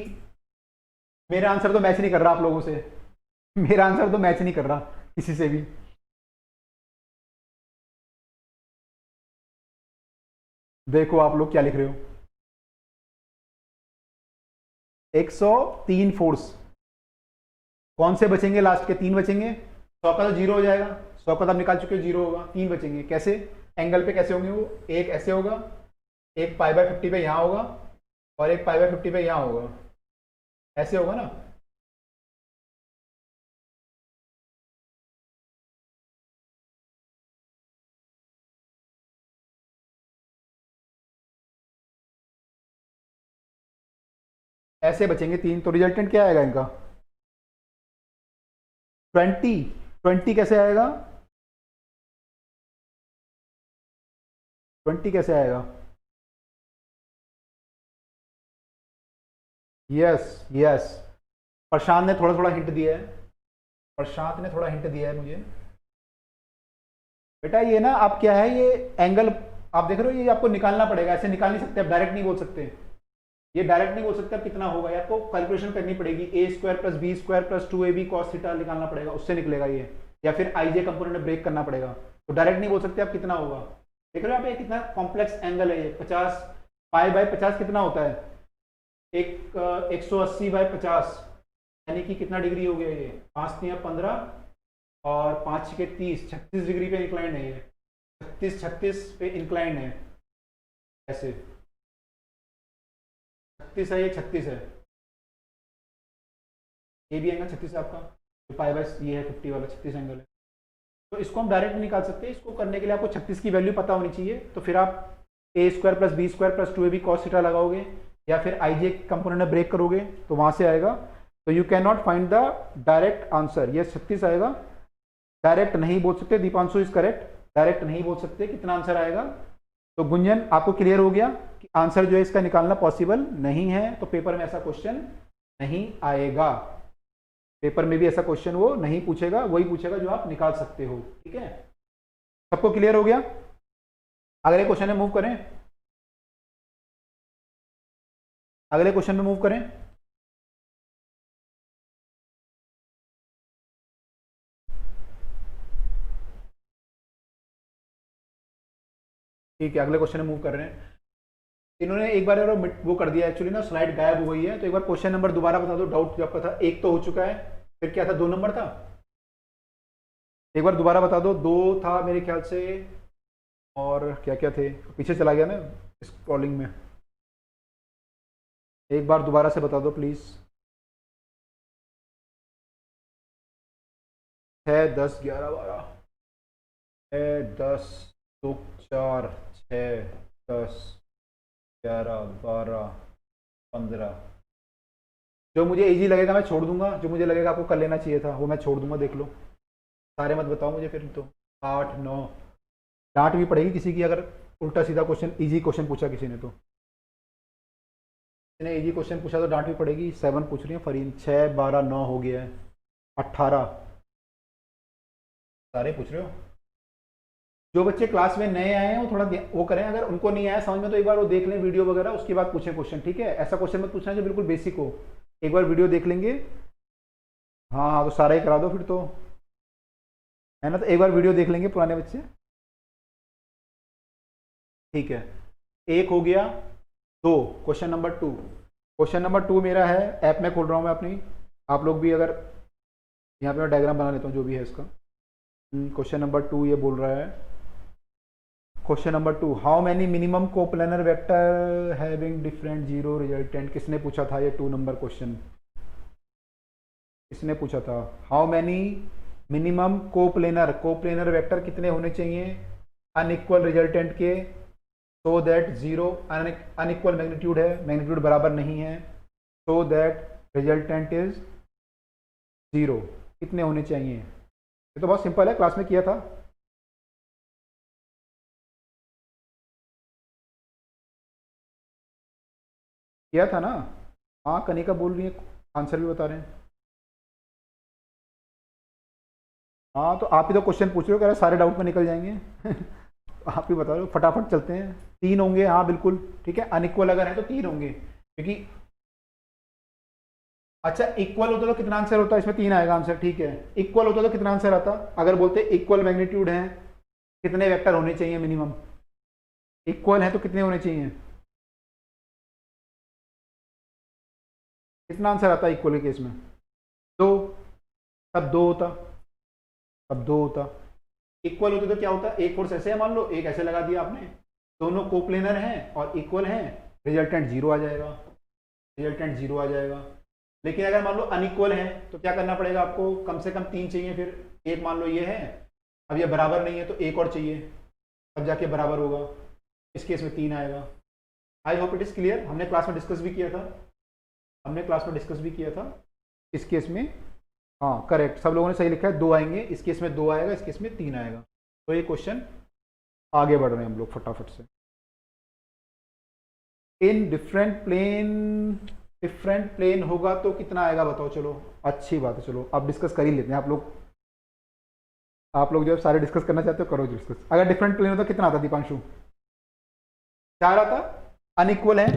मेरा आंसर तो मैच नहीं कर रहा आप लोगों से, मेरा आंसर तो मैच नहीं कर रहा किसी से भी। देखो आप लोग क्या लिख रहे हो, 103 फोर्स, कौन से बचेंगे, लास्ट के 3 बचेंगे, 100 का तो जीरो हो जाएगा, 100 का तो आप निकाल चुके हो, जीरो होगा, 3 बचेंगे, कैसे, एंगल पे कैसे होंगे वो, एक ऐसे होगा, एक पाई बाय 50 पे यहाँ होगा, और एक पाई बाय 50 पे यहाँ होगा, ऐसे होगा ना। ऐसे बचेंगे 3, तो रिजल्टेंट क्या आएगा इनका, 20, 20 कैसे आएगा, 20 कैसे आएगा, यस यस, प्रशांत ने थोड़ा थोड़ा हिंट दिया है, प्रशांत ने थोड़ा हिंट दिया है मुझे। बेटा ये ना आप क्या है, ये एंगल आप देख रहे हो, ये आपको निकालना पड़ेगा, ऐसे निकाल नहीं सकते आप, डायरेक्ट नहीं बोल सकते, ये डायरेक्ट नहीं बोल सकते आप कितना होगा, ये आपको कैलकुलेशन करनी पड़ेगी, A square plus B square plus 2ab cos theta निकालना पड़ेगा, उससे निकलेगा ये, या फिर आई कंपोनेंट में ब्रेक करना पड़ेगा, तो डायरेक्ट नहीं बोल सकते आप कितना होगा। देख रहे हो आप, ये कितना कॉम्प्लेक्स एंगल है ये, 50 पाई बाय 50 कितना होता है, एक 180/50, यानी कि कितना डिग्री हो गया ये, 5×3 = 15 और 5×6 = 30, 36 डिग्री पे इंक्लाइंड है ये, 36 पे इंक्लाइंड है, ऐसे 36 है, ये 36 है, ये भी एंगल 36 है आपका, तो पाई बाय ये है 50 वाला 36 एंगल है, तो इसको हम डायरेक्ट नहीं निकाल सकते, इसको करने के लिए आपको 36 की वैल्यू पता होनी चाहिए, तो फिर आप A square plus B square plus 2ab cos theta लगाओगे, या फिर आई कंपोनेंट में ब्रेक करोगे तो वहां से आएगा, तो you can not find the direct answer, ये 36 आएगा, डायरेक्ट नहीं बोल सकते, दीपांशु इज करेक्ट, डायरेक्ट नहीं बोल सकते, कितना आंसर आएगा, तो गुंजन आपको क्लियर हो गया कि आंसर जो है इसका निकालना पॉसिबल नहीं है, तो पेपर में ऐसा क्वेश्चन नहीं आएगा, पेपर में भी ऐसा क्वेश्चन वो नहीं पूछेगा, वही पूछेगा जो आप निकाल सकते हो, ठीक है, सबको क्लियर हो गया, अगले क्वेश्चन में मूव करें, अगले क्वेश्चन में मूव करें, ठीक है, अगले क्वेश्चन में मूव कर रहे हैं, इन्होंने एक बार वो कर दिया एक्चुअली ना, स्लाइड गायब हो गई है, तो एक बार क्वेश्चन नंबर दोबारा बता दो, डाउट जो आपका था, एक तो हो चुका है, फिर क्या था, 2 नंबर था, एक बार दोबारा बता दो, 2 था मेरे ख्याल से, और क्या क्या थे, पीछे चला गया ना स्क्रॉलिंग में, एक बार दोबारा से बता दो प्लीज, 6 10 11 12, 6 10 2 4 6 10 11 12 15, जो मुझे इजी लगेगा मैं छोड़ दूंगा, जो मुझे लगेगा आपको कर लेना चाहिए था वो मैं छोड़ दूंगा, देख लो, सारे मत बताओ मुझे फिर, तो 8 9, डांट भी पड़ेगी किसी की अगर उल्टा सीधा क्वेश्चन, इजी क्वेश्चन पूछा किसी ने, तो किसी ने इजी क्वेश्चन पूछा तो डांट भी पड़ेगी, 7 पूछ रही है फरीन, 6 12 9 हो गया है, 18 सारे पूछ रहे हो, जो बच्चे क्लास में नए आए हैं वो थोड़ा वो करें, अगर उनको नहीं आया समझ में तो एक बार वो देख लें वीडियो वगैरह, उसके बाद पूछें क्वेश्चन, ठीक है, ऐसा क्वेश्चन मत पूछना जो बिल्कुल बेसिक हो, एक बार वीडियो देख लेंगे, हाँ हाँ तो सारा ही करा दो फिर तो, है ना, तो एक बार वीडियो देख लेंगे पुराने बच्चे, ठीक है, एक हो गया, 2, क्वेश्चन नंबर 2, क्वेश्चन नंबर 2 मेरा है, ऐप में खोल रहा हूँ मैं अपनी, आप लोग भी अगर, यहाँ पे मैं डायग्राम बना लेता हूँ जो भी है इसका, क्वेश्चन नंबर 2 ये बोल रहा है, question number 2, how many minimum coplanar vector having different zero resultant, किसने पूछा था ये 2 नंबर क्वेश्चन, किसने पूछा था, how many minimum coplanar vector कितने होने चाहिए अनइक्वल रिजल्टेंट के, so that zero, unequal magnitude है, मैग्नीट्यूड बराबर नहीं है, सो दैट रिजल्टेंट इज जीरो, कितने होने चाहिए, ये तो बहुत सिंपल है, क्लास में किया था, किया था ना, हाँ कनिका बोल रही है, आंसर भी बता रहे हैं, हाँ तो आप ही तो क्वेश्चन पूछ रहे हो, कह रहे सारे डाउट में निकल जाएंगे आप ही बता रहे हो, फटाफट चलते हैं। तीन होंगे, हाँ बिल्कुल ठीक है, अनइक्वल अगर है तो तीन होंगे, क्योंकि अच्छा इक्वल होता तो कितना आंसर होता, इसमें तीन आएगा आंसर, ठीक है। इक्वल होता तो कितना आंसर आता, अगर बोलते इक्वल मैग्नीट्यूड है कितने वेक्टर होने चाहिए मिनिमम, इक्वल है तो कितने होने चाहिए, कितना आंसर आता है इक्वल के केस में, दो, तब दो होता, तब दो होता। इक्वल होते तो क्या होता, एक फोर्स ऐसे है मान लो, एक ऐसे लगा दिया आपने, दोनों कोप्लेनर हैं और इक्वल हैं, रिजल्टेंट जीरो आ जाएगा, रिजल्टेंट जीरो आ जाएगा। लेकिन अगर मान लो अनइक्वल है तो क्या करना पड़ेगा आपको, कम से कम तीन चाहिए, फिर एक मान लो ये है, अब ये बराबर नहीं है तो एक और चाहिए, तब जाके बराबर होगा, इस केस में तीन आएगा। I hope it is clear, हमने क्लास में डिस्कस भी किया था, हमने क्लास में डिस्कस भी किया था इस केस में। हाँ करेक्ट, सब लोगों ने सही लिखा है, दो आएंगे, इस केस में दो आएगा, इस केस में तीन आएगा। तो ये क्वेश्चन आगे बढ़ रहे हैं हम लोग फटाफट से। इन डिफरेंट प्लेन होगा तो कितना आएगा बताओ, चलो अच्छी बात है, चलो अब डिस्कस कर ही लेते हैं। आप लोग जो सारे डिस्कस करना चाहते हो करो डिस्कस। अगर डिफरेंट प्लेन होता कितना आता दीपांशु, चार आता, अनइक्वल है,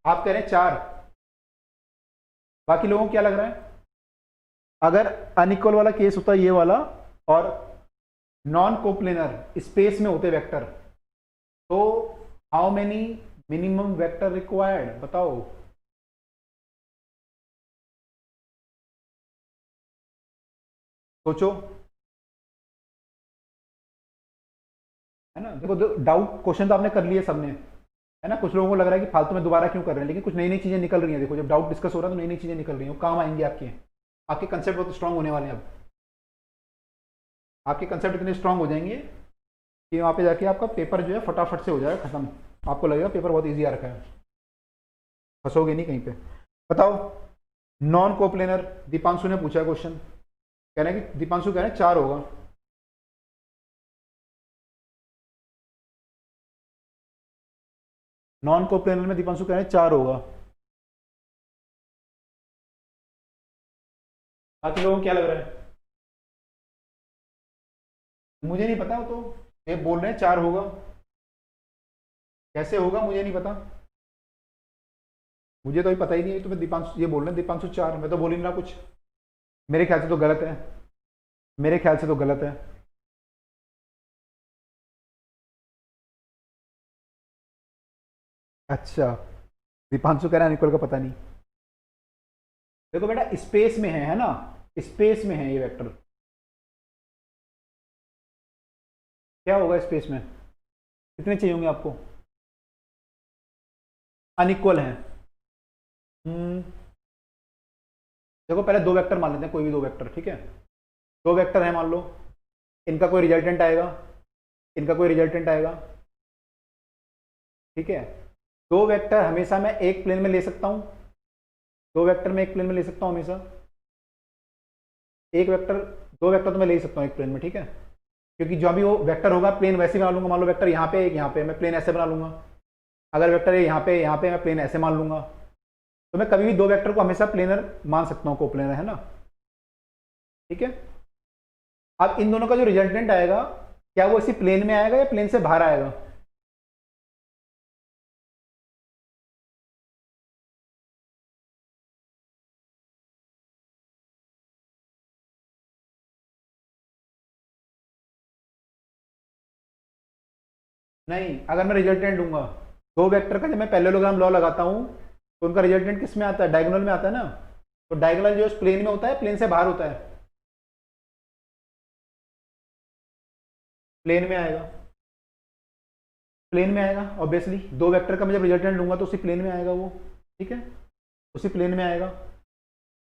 आप कह रहे हैं चार, बाकी लोगों को क्या लग रहा है, अगर अनइक्वल वाला केस होता ये वाला और नॉन कोप्लेनर स्पेस में होते वेक्टर, तो how many minimum vector required बताओ, सोचो, है ना। देखो डाउट क्वेश्चन तो आपने कर लिए सबने, है ना, कुछ लोगों को लग रहा है कि फालतू में दोबारा क्यों कर रहे हैं, लेकिन कुछ नई नई चीजें निकल रही हैं। देखो जब डाउट डिस्कस हो रहा है तो नई नई चीजें निकल रही हैं, वो काम आएंगी आपके, आपके कंसेप्ट बहुत स्ट्रांग होने वाले हैं। अब आपके कंसेप्ट इतने स्ट्रांग हो जाएंगे कि वहाँ पे जाके आपका पेपर जो है फटाफट से हो जाएगा खत्म, आपको लगेगा पेपर बहुत ईजी आ रखा है, फंसोगे नहीं कहीं पे। बताओ नॉन कोप्लेनर, दीपांशु ने पूछा क्वेश्चन, कह रहे हैं कि दीपांशु कह रहे हैं चार होगा, नॉन कोप्लेनर में दीपांशु कह रहे हैं चार होगा, बाकी लोगों को क्या लग रहा है, मुझे नहीं पता, वो तो ये बोल रहे हैं चार होगा, कैसे होगा मुझे नहीं पता, मुझे तो अभी पता ही नहीं है, तो मैं दीपांशु ये बोल रहे हैं दीपांशु चार, मैं तो बोल ही नहीं रहा कुछ, मेरे ख्याल से तो गलत है, मेरे ख्याल से तो गलत है। अच्छा दीपांशु कह रहा है निकोल का पता नहीं, देखो बेटा स्पेस में है ना, स्पेस में है ये वेक्टर, क्या होगा स्पेस में, कितने चाहिए होंगे आपको, अनइक्वल है। हम्म, देखो पहले दो वेक्टर मान लेते हैं, कोई भी दो वेक्टर, ठीक है, दो वेक्टर है मान लो, इनका कोई रिजल्टेंट आएगा, इनका कोई रिजल्टेंट आएगा, ठीक है। दो वेक्टर हमेशा मैं एक प्लेन में ले सकता हूं, दो वेक्टर में एक प्लेन में ले सकता हूं हमेशा, एक वेक्टर, दो वेक्टर तो मैं ले ही सकता हूं एक प्लेन में, ठीक है, क्योंकि जो भी वो वेक्टर होगा प्लेन वैसे ही बना लूंगा, मान लो वेक्टर यहाँ पे एक यहाँ पे, मैं प्लेन ऐसे बना लूंगा, अगर वेक्टर है यहाँ पे मैं प्लेन ऐसे मान लूंगा, तो मैं कभी भी दो वेक्टर को हमेशा प्लेनर मान सकता हूँ, को प्लेनर है ना, ठीक है। अब इन दोनों का जो रिजल्टेंट आएगा, क्या वो इसी प्लेन में आएगा या प्लेन से बाहर आएगा, नहीं, अगर मैं रिजल्टेंट लूंगा दो वेक्टर का, जब मैं पैरेललोग्राम लॉ लगाता हूं तो उनका रिजल्टेंट किस में आता है, डायगोनल में आता है ना, तो डायगोनल जो प्लेन में होता है प्लेन से बाहर होता है, प्लेन में आएगा, प्लेन में आएगा ऑब्वियसली, दो वेक्टर का मैं जब रिजल्टेंट लूंगा तो उसी प्लेन में आएगा वो, ठीक है, उसी प्लेन में आएगा।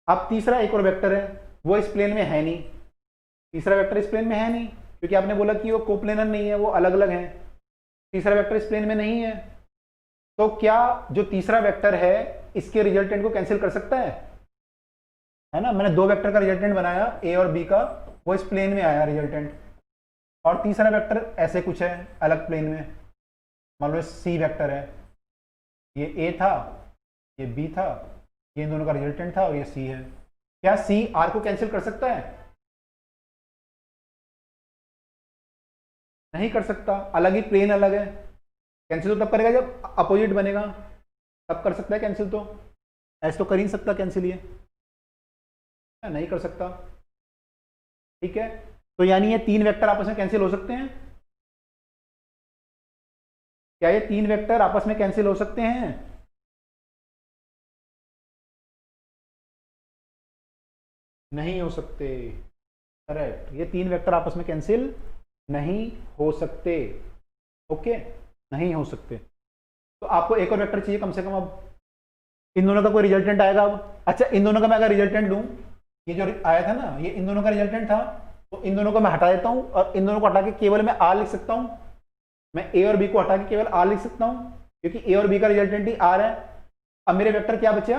अब तीसरा एक और वेक्टर है, वो इस प्लेन में है नहीं, तीसरा वेक्टर इस प्लेन में है नहीं, क्योंकि आपने बोला कि वो कोप्लेनर नहीं है, वो अलग अलग है, तीसरा वेक्टर इस प्लेन में नहीं है, तो क्या जो तीसरा वेक्टर है इसके रिजल्टेंट को कैंसिल कर सकता है ना, मैंने दो वेक्टर का रिजल्टेंट बनाया ए और बी का, वो इस प्लेन में आया रिजल्टेंट, और तीसरा वेक्टर ऐसे कुछ है अलग प्लेन में, मान लो सी वेक्टर है, ये ए था, ये बी था, ये इन दोनों का रिजल्टेंट था और ये सी है, क्या सी आर को कैंसिल कर सकता है, नहीं कर सकता, अलग ही प्लेन अलग है, कैंसिल तो तब करेगा जब अपोजिट बनेगा, तब कर सकता है कैंसिल। तो ऐसे तो कर ही नहीं सकता कैंसिल, ये नहीं कर सकता। ठीक है, तो यानी ये तीन वेक्टर आपस में कैंसिल हो सकते हैं। क्या ये तीन वेक्टर आपस में कैंसिल हो सकते हैं? नहीं हो सकते। करेक्ट, ये तीन वेक्टर आपस में कैंसिल नहीं हो सकते। ओके, नहीं हो सकते। तो आपको एक और वेक्टर चाहिए कम से कम। अब इन दोनों का कोई रिजल्टेंट आएगा अब। अच्छा, इन दोनों का मैं अगर रिजल्टेंट लूं, ये जो आया था ना, ये इन दोनों का रिजल्टेंट था, तो इन दोनों को मैं हटा देता हूं और इन दोनों को हटा के केवल मैं आर लिख सकता हूं। मैं ए और बी को हटा के केवल आर लिख सकता हूं, क्योंकि ए और बी का रिजल्टेंट ही आर है। अब मेरे वेक्टर क्या बचा?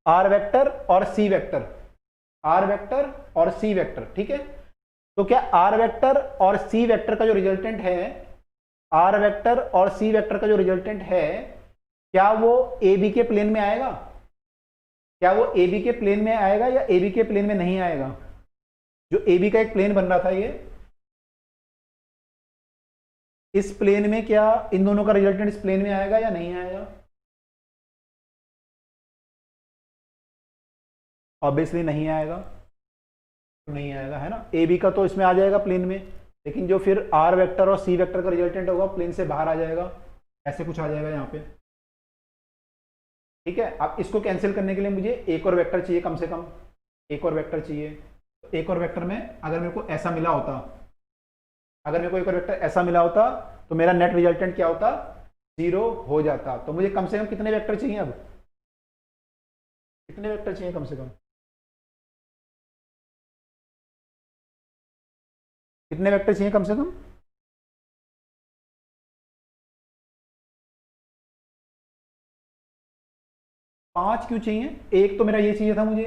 आर वेक्टर और सी वेक्टर। आर वेक्टर और सी वेक्टर, ठीक है। तो क्या आर वेक्टर और सी वेक्टर का जो रिजल्टेंट है, आर वेक्टर और सी वेक्टर का जो रिजल्टेंट है, क्या वो ए बी के प्लेन में आएगा? क्या वो ए बी के प्लेन में आएगा या ए बी के प्लेन में नहीं आएगा? जो ए बी का एक प्लेन बन रहा था, ये इस प्लेन में क्या इन दोनों का रिजल्टेंट इस प्लेन में आएगा या नहीं आएगा? ऑब्वियसली नहीं आएगा। तो नहीं आएगा, है ना। ए बी का तो इसमें आ जाएगा प्लेन में, लेकिन जो फिर आर वेक्टर और सी वेक्टर का रिजल्टेंट होगा प्लेन से बाहर आ जाएगा, ऐसे कुछ आ जाएगा यहाँ पे। ठीक है, अब इसको कैंसिल करने के लिए मुझे एक और वेक्टर चाहिए कम से कम, एक और वेक्टर चाहिए। तो एक और वेक्टर में अगर मेरे को ऐसा मिला होता, अगर मेरे को एक और वेक्टर ऐसा मिला होता, तो मेरा नेट रिजल्टेंट क्या होता? 0 हो जाता। तो मुझे कम से कम कितने वेक्टर चाहिए? अब कितने वेक्टर चाहिए कम से कम? कितने वेक्टर चाहिए कम से कम? 5 क्यों चाहिए? एक तो मेरा ये चाहिए था मुझे,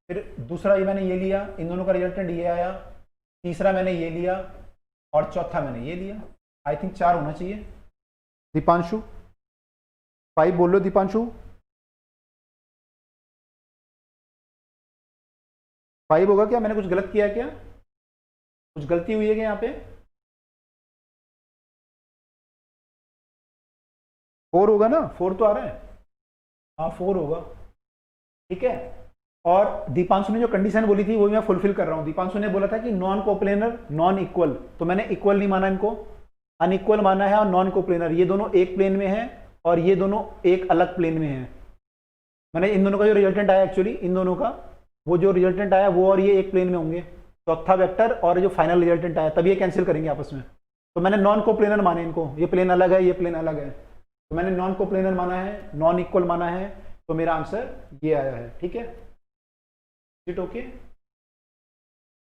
फिर दूसरा ये मैंने ये लिया, इन दोनों का रिजल्टेंट ये आया, तीसरा मैंने ये लिया, और चौथा मैंने ये लिया। आई थिंक 4 होना चाहिए। दीपांशु 5 बोल लो। दीपांशु 5 होगा क्या? मैंने कुछ गलत किया है क्या? कुछ गलती हुई है क्या यहाँ पे? 4 होगा ना? 4 तो आ रहा है। हाँ 4 होगा, ठीक है। और दीपांशु ने जो कंडीशन बोली थी वो मैं फुलफिल कर रहा हूँ। दीपांशु ने बोला था कि नॉन कोप्लेनर नॉन इक्वल, तो मैंने इक्वल नहीं माना इनको, अनइक्वल माना है। और नॉन कोप्लेनर, ये दोनों एक प्लेन में है और ये दोनों एक अलग प्लेन में है। मैंने इन दोनों का जो रिजल्टेंट आया, एक्चुअली इन दोनों का वो जो रिजल्टेंट आया वो और ये एक प्लेन में होंगे। चौथा वेक्टर और जो फाइनल रिजल्टेंट आया, तब ये कैंसिल करेंगे आपस में। तो मैंने नॉन कोप्लेनर माने इनको, ये प्लेन अलग है, ये प्लेन अलग है, तो मैंने नॉन कोप्लेनर माना है, नॉन इक्वल माना है। तो मेरा आंसर ये आया है, ठीक है। It okay.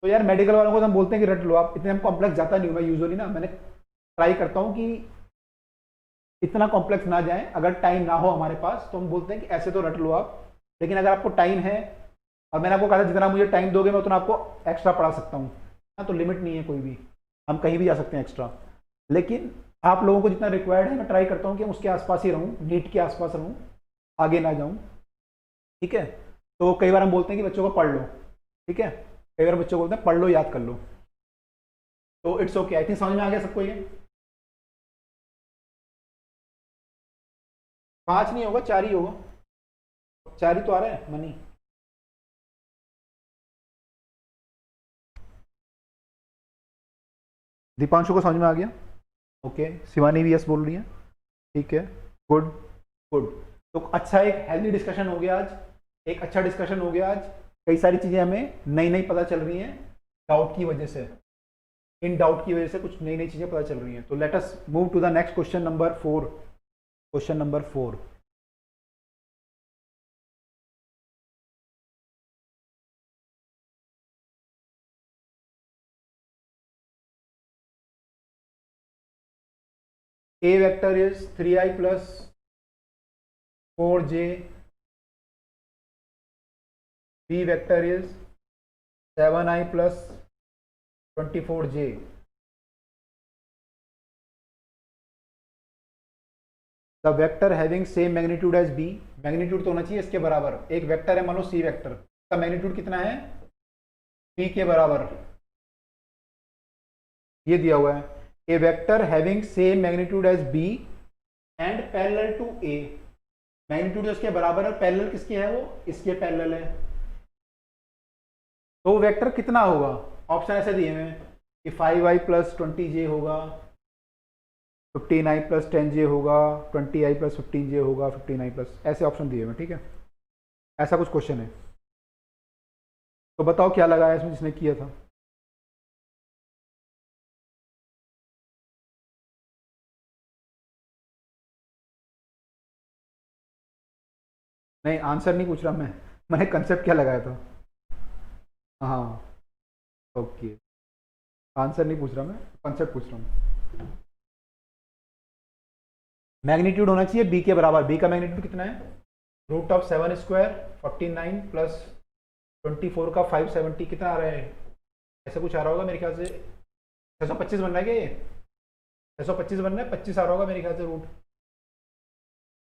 तो यार मेडिकल वालों को तो हम बोलते हैं कि रट लो आप, इतने हम कॉम्प्लेक्स जाता नहीं हूँ मैं यूजुअली ना, मैंने ट्राई करता हूँ कि इतना कॉम्प्लेक्स ना जाए। अगर टाइम ना हो हमारे पास तो हम बोलते हैं कि ऐसे तो रट लो आप, लेकिन अगर आपको टाइम है, और मैंने आपको कहा था जितना मुझे टाइम दोगे मैं उतना आपको एक्स्ट्रा पढ़ा सकता हूँ, हाँ। तो लिमिट नहीं है कोई भी, हम कहीं भी जा सकते हैं एक्स्ट्रा। लेकिन आप लोगों को जितना रिक्वायर्ड है मैं ट्राई करता हूँ कि उसके आसपास ही रहूँ, नीट के आसपास रहूँ, आगे ना जाऊँ, ठीक है। तो कई बार हम बोलते हैं कि बच्चों को पढ़ लो, ठीक है। कई बार बच्चों को बोलते हैं पढ़ लो, याद कर लो। तो इट्स ओके। आई थिंक समझ में आ गया सबको ये। 5 नहीं होगा, 4 ही होगा। 4 ही तो आ रहा है मनी। दीपांशु को समझ में आ गया? ओके, शिवानी भी यस बोल रही है, ठीक है। Good good. तो अच्छा, एक हेल्दी डिस्कशन हो गया आज, एक अच्छा डिस्कशन हो गया आज। कई सारी चीज़ें हमें नई नई पता चल रही हैं डाउट की वजह से, इन डाउट की वजह से कुछ नई नई चीज़ें पता चल रही हैं। तो let us move to the next question number 4। Question number 4। A vector is 3i plus 4j, B vector is 7i plus 24j. The vector having same magnitude as B, magnitude तो होना चाहिए इसके बराबर। एक वेक्टर है मान लो C वेक्टर, का मैग्नीट्यूड कितना है? B के बराबर, ये दिया हुआ है। A vector having same magnitude as B and parallel to A, magnitude जो इसके बराबर है, पैरेलल किसके है, वो इसके पैरेलल है। तो वेक्टर कितना होगा, ऑप्शन ऐसे दिए हुए हैं कि 5i प्लस 20j होगा, 15i प्लस 10j होगा, 20i प्लस 15j होगा, 15i प्लस, ऐसे ऑप्शन दिए हुए हैं, ठीक है। ऐसा कुछ क्वेश्चन है, तो बताओ क्या लगाया इसमें जिसने किया था। नहीं, आंसर नहीं पूछ रहा मैंने कंसेप्ट क्या लगाया था। हाँ, ओके, आंसर नहीं पूछ रहा मैं, कंसेप्ट पूछ रहा हूँ। मैग्नीट्यूड होना चाहिए बी के बराबर, बी का मैग्नीट्यूड कितना है, रूट ऑफ 7 स्क्वायर 49 प्लस 24 का 570, कितना आ रहा है, ऐसा कुछ आ रहा होगा मेरे ख्याल से, 625 बन रहा है क्या ये, 625 बन रहा है, 25 आ रहा होगा मेरे ख्याल से, रूट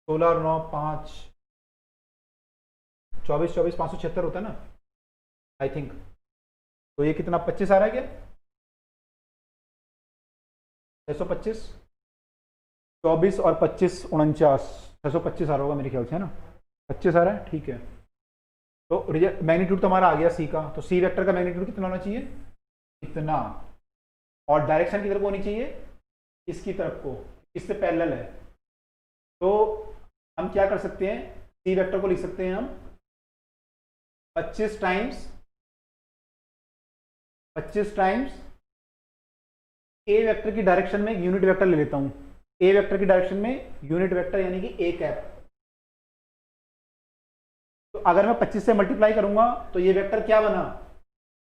16 और 9 5 24 24 576 होता है ना आई थिंक। तो ये कितना 25 आ रहा है क्या, 625, 24 और 25 49, 625 आ रहा होगा मेरे ख्याल से, है ना, 25 आ रहा है, ठीक है। तो मैग्नीट्यूड तो हमारा आ गया सी का, तो सी वेक्टर का मैग्नीट्यूड कितना होना चाहिए, इतना, और डायरेक्शन की तरफ होनी चाहिए इसकी तरफ को, इससे पैरेलल है। तो हम क्या कर सकते हैं, सी वेक्टर को लिख सकते हैं हम 25 टाइम्स ए वेक्टर की डायरेक्शन में यूनिट वेक्टर ले लेता हूं, ए वेक्टर की डायरेक्शन में यूनिट वेक्टर यानी कि ए कैप। तो अगर मैं 25 से मल्टीप्लाई करूंगा तो ये वेक्टर क्या बना,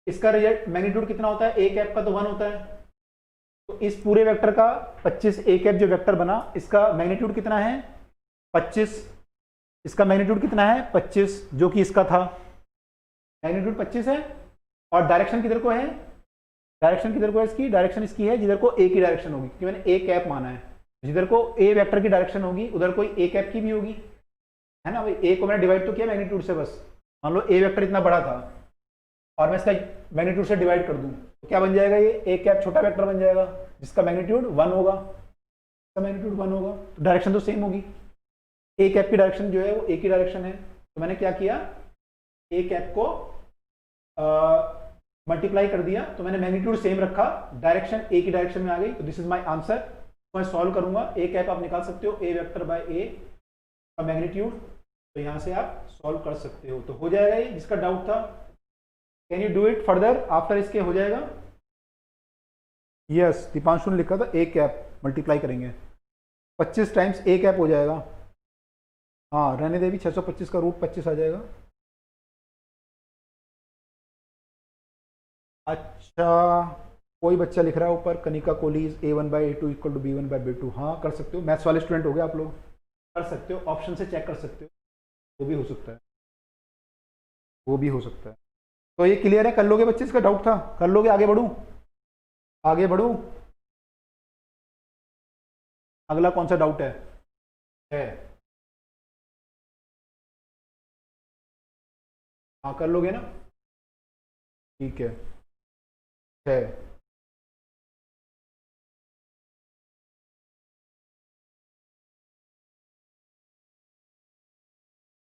इसका रिजल्ट मैग्नीट्यूड कितना होता है, ए कैप का तो 1 होता है। तो इस पूरे वेक्टर का 25 ए कैप जो वेक्टर बना, इसका मैग्नीट्यूड कितना है 25, इसका मैग्नीट्यूड कितना है 25, जो कि इसका था, मैग्नीट्यूड 25 है। और डायरेक्शन किधर को है, डायरेक्शन किधर को है, इसकी डायरेक्शन इसकी है जिधर को ए की डायरेक्शन होगी, क्योंकि मैंने ए कैप माना है, जिधर को ए वेक्टर की डायरेक्शन होगी उधर कोई ए कैप की भी होगी, है ना भाई। ए को मैंने डिवाइड तो किया मैग्नीट्यूड से, बस मान लो ए वेक्टर इतना बड़ा था और मैं इसका मैग्नीट्यूड से डिवाइड कर दूं तो क्या बन जाएगा, ये ए कैप छोटा वेक्टर बन जाएगा जिसका मैग्नीट्यूड 1 होगा, इसका मैग्नीट्यूड 1 होगा, तो डायरेक्शन तो सेम होगी, ए कैप की डायरेक्शन जो है वो ए की डायरेक्शन है। तो मैंने क्या किया, ए कैप को मल्टीप्लाई कर दिया, तो मैंने मैग्नीट्यूड सेम रखा, डायरेक्शन ए की डायरेक्शन में आ गई, तो दिस इज माय आंसर। मैं सॉल्व करूंगा, ए कैप आप निकाल सकते हो, ए वेक्टर बाय ए का मैग्नीट्यूड, तो यहां से आप सॉल्व कर सकते हो, तो हो जाएगा ये जिसका डाउट था। Can you do it further after, इसके हो जाएगा, यस दीपांशु ने लिखा था ए कैप मल्टीप्लाई करेंगे 25 टाइम्स ए कैप हो जाएगा, हाँ रहने दे भी, 625 का रूट 25 आ जाएगा। अच्छा, कोई बच्चा लिख रहा है ऊपर, Kanika Kohli a1/a2 equal to b1/b2, हाँ कर सकते हो, मैथ्स वाले स्टूडेंट हो गए आप लोग, कर सकते हो, ऑप्शन से चेक कर सकते हो, वो भी हो सकता है, वो भी हो सकता है। तो ये क्लियर है, कर लोगे बच्चे, इसका डाउट था, कर लोगे, आगे बढ़ूं, आगे बढ़ूं, अगला कौन सा डाउट है? हाँ कर लोगे ना, ठीक है।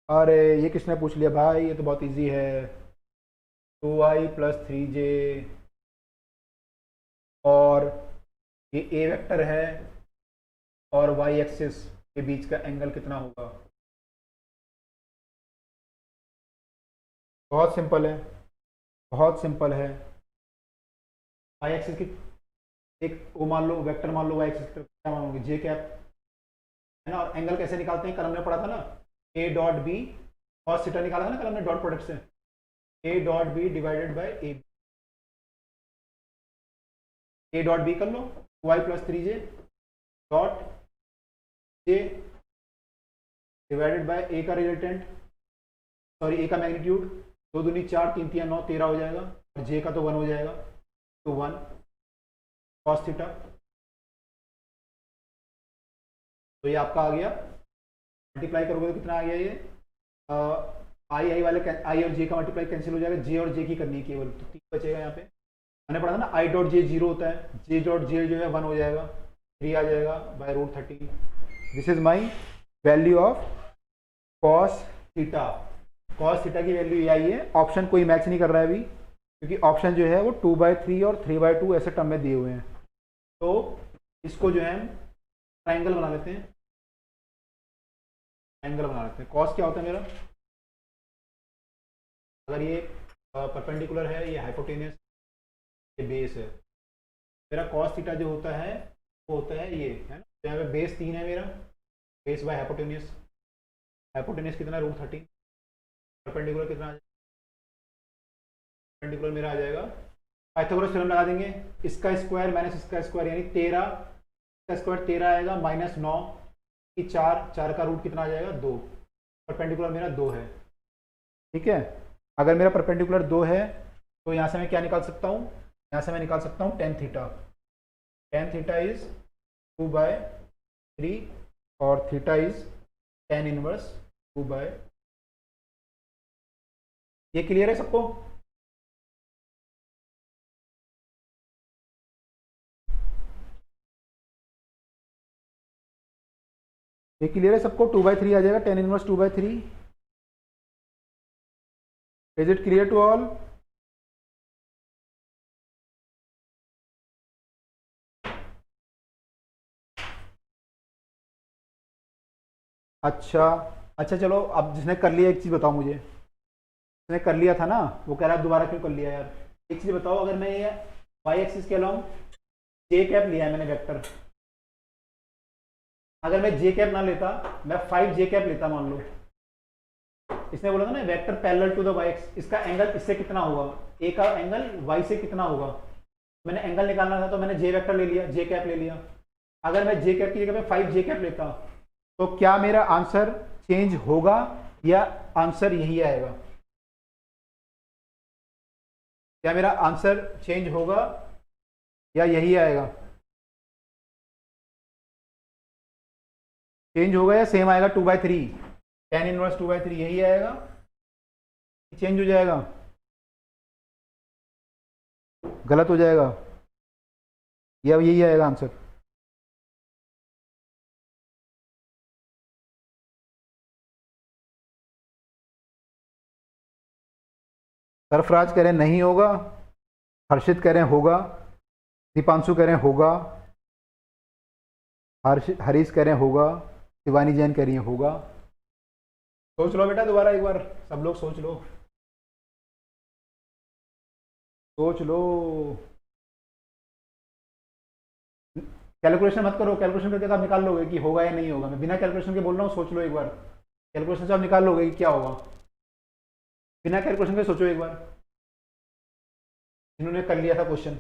अरे ये किसने पूछ लिया भाई, ये तो बहुत इजी है, 2i प्लस 3j, और ये ए वेक्टर है और वाई एक्सिस के बीच का एंगल कितना होगा, बहुत सिंपल है, बहुत सिंपल है। वाई एक्सिस की एक वो मान लो, वेक्टर मान लो, वाई एक्सिस की तरफ क्या मानोगे, जे कैप, है ना। और एंगल कैसे निकालते हैं, कल हमने पढ़ा था ना, ए डॉट बी और सीटा निकाला था ना कल हमने डॉट प्रोडक्ट से, A dot B divided by A dot B कर लो, Y plus 3j dot J divided by A का रिजल्टेंट, सॉरी ए का मैग्नीट्यूड, 2 दूनी 4 3 3 9 13 हो जाएगा, और जे का तो 1 हो जाएगा, तो 1 कॉस थीटा। तो ये आपका आ गया, मल्टीप्लाई करोगे तो कितना आ गया ये, आई वाले आई और जे का मल्टीप्लाई कैंसिल हो जाएगा, जे और जे की करनी है केवल, तो 3 बचेगा यहाँ पे। मैंने पढ़ा था ना, आई डॉट जे 0 होता है, जे डॉट जे जो है 1 हो जाएगा, 3 आ जाएगा by root 13, this is my value of cos theta. Cos theta की वैल्यू ये आई है। ऑप्शन कोई मैच नहीं कर रहा है अभी, क्योंकि ऑप्शन जो है वो 2/3 और 3/2 ऐसे टर्म में दिए हुए हैं। तो इसको जो है हम ट्राइंगल बना लेते हैं। ट्राइंगल बना लेते हैं। कॉस क्या होता है मेरा, अगर ये परपेंडिकुलर है, ये हाइपोटेनियस, ये बेस है, मेरा कॉस थीटा जो होता है वो होता है ये, है ना। तो यहाँ पे बेस 3 है मेरा, बेस बाय हाइपोटेनियस। हाइपोटेनियस कितना, √13। परपेंडिकुलर कितना, परपेंडिकुलर मेरा आ जाएगा, पाइथागोरस थ्योरम लगा देंगे, इसका स्क्वायर माइनस इसका स्क्वायर यानी 13, इसका स्क्वायर 13 आएगा, -9 की 4, 4 का रूट कितना आ जाएगा, 2। परपेंडिकुलर मेरा 2 है, ठीक है। अगर मेरा परपेंडिकुलर 2 है तो यहाँ से मैं क्या निकाल सकता हूँ, यहाँ से मैं निकाल सकता हूँ tan theta. tan theta is 2/3 और थीटा इज tan इनवर्स 2/। ये क्लियर है सबको? ये क्लियर है सबको? 2/3 आ जाएगा, tan inverse 2/3। Is it clear to all? अच्छा अच्छा, चलो अब जिसने कर लिया एक चीज़ बताओ मुझे, जिसने कर लिया था ना वो कह रहा है दोबारा क्यों कर लिया यार। एक चीज़ बताओ, अगर मैं ये वाई एक्सिस के अलोंग जे कैप लिया है मैंने वेक्टर, अगर मैं जे कैप ना लेता, मैं 5 जे कैप लेता मान लो, इसने बोला था ना vector parallel to the y axis, इसका एंगल इससे कितना होगा, ए का एंगल वाई से कितना होगा। मैंने एंगल निकालना था तो मैंने जे वेक्टर ले लिया, जे कैप ले लिया। अगर मैं जे कैप की जगह पे 5 जे कैप लेता तो क्या मेरा आंसर चेंज होगा या आंसर यही आएगा? क्या मेरा आंसर चेंज होगा या यही आएगा? चेंज होगा या सेम आएगा? 2/3 tan इनवर्स 2/3 यही आएगा, चेंज हो जाएगा, गलत हो जाएगा, या यही आएगा आंसर? सरफराज कह रहे हैं नहीं होगा, हर्षित कह रहे हैं होगा, दीपांशु कह रहे हैं होगा, हरीश कह रहे हैं होगा, शिवानी जैन कह रही है होगा। सोच लो बेटा दोबारा एक बार, सब लोग सोच लो, सोच लो। कैलकुलेशन मत करो, कैलकुलेशन करके तो आप निकाल लोगे कि होगा या नहीं होगा। मैं बिना कैलकुलेशन के बोल रहा हूँ, सोच लो एक बार, कैलकुलेशन से आप निकाल लोगे कि क्या होगा। बिना कैलकुलेशन के सोचो एक बार, जिन्होंने कर लिया था क्वेश्चन।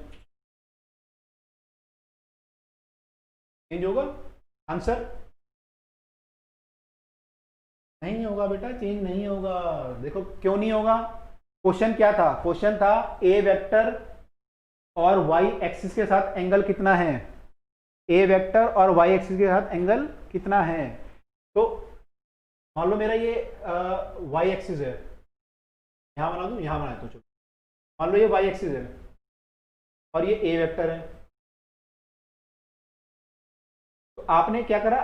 चेंज होगा आंसर? नहीं होगा बेटा, चेंज नहीं होगा। देखो क्यों नहीं होगा, क्वेश्चन क्या था, क्वेश्चन था ए वेक्टर और वाई एक्सिस के साथ एंगल कितना है, ए वेक्टर और वाई एक्सिस के साथ एंगल कितना है। तो मान लो मेरा ये वाई एक्सिस है, यहां बना दूं, यहां बनाए तो चलो, मान लो ये वाई एक्सिस है और ये ए वेक्टर है। तो आपने क्या करा,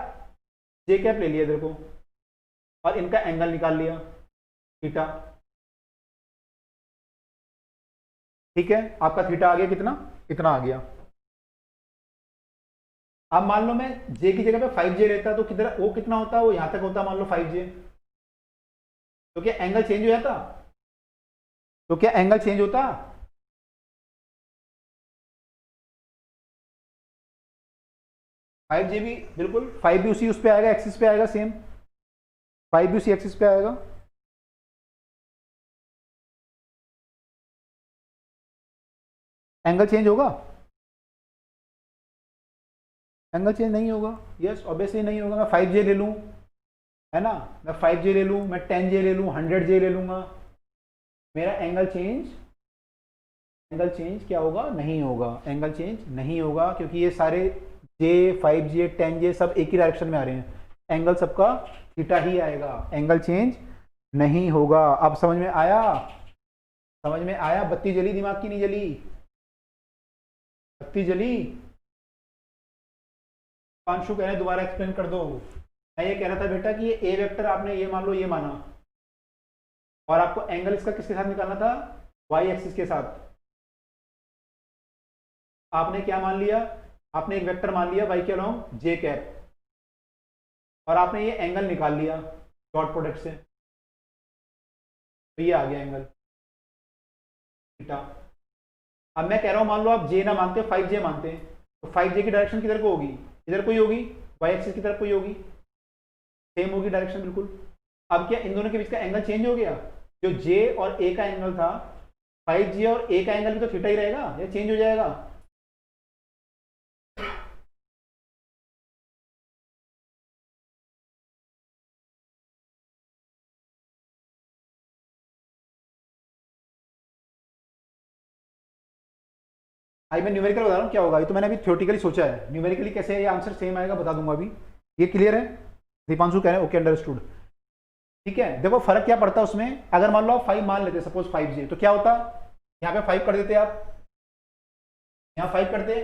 जे कैप ले लिया इधर को और इनका एंगल निकाल लिया थीटा, ठीक है। आपका थीटा आ गया कितना, इतना आ गया। अब मान लो मैं जे की जगह पे 5J लेता तो किधर वो कितना होता, वो यहां तक होता मान लो 5J, तो क्या एंगल चेंज हो जाता, तो क्या एंगल चेंज होता? 5J भी बिल्कुल, 5 भी उसी उस पे आएगा, एक्सिस पे आएगा सेम, 5 भी उसी एक्सिस पे आएगा। एंगल चेंज होगा? एंगल चेंज नहीं होगा, यस ऑब्वियसली नहीं होगा। मैं 5J ले लूँ, है ना, मैं 5J ले लूँ, मैं 10J ले लूँ, 100J ले लूँगा, मेरा एंगल चेंज क्या होगा, नहीं होगा, एंगल चेंज नहीं होगा, क्योंकि ये सारे J, 5J, 10J सब एक ही डायरेक्शन में आ रहे हैं, एंगल सबका थीटा ही आएगा, एंगल चेंज नहीं होगा। अब समझ में आया, समझ में आया? बत्ती जली दिमाग की, नहीं जली? बत्ती जली? पांशु कह रहे हैं दोबारा एक्सप्लेन कर दो। मैं ये कह रहा था बेटा कि ये ए वेक्टर आपने ये मान लो ये माना, और आपको एंगल इसका किसके साथ निकालना था, वाई एक्सिस के साथ। आपने क्या मान लिया, आपने एक वेक्टर मान लिया वाई के अलोंग जे कैप, और आपने ये एंगल निकाल लिया डॉट प्रोडक्ट से, तो ये आ गया एंगल थीटा। अब मैं कह रहा हूं मान लो आप जे ना मानते हो, 5J मानते हैं, तो 5J की डायरेक्शन किधर को होगी, इधर कोई होगी, वाई एक्सिस की तरफ कोई होगी, सेम होगी डायरेक्शन बिल्कुल। अब क्या इन दोनों के बीच का एंगल चेंज हो गया, जो जे और ए का एंगल था, 5J और ए का एंगल भी तो थीटा ही रहेगा, या चेंज हो जाएगा। मैं न्यूमेरिकल बता रहा हूँ क्या होगा, ये तो मैंने अभी थ्योरेटिकली सोचा है, न्यूमेरिकली कैसे ये आंसर सेम आएगा बता दूंगा अभी। ये क्लियर है, दीपांशु कह रहे हैं ओके अंडरस्टूड। ठीक है, देखो फर्क क्या पड़ता है उसमें, अगर मान लो आप 5 मान लेते सपोज 5J, तो क्या होता, यहाँ पे 5 कर देते आप, यहाँ 5 करते,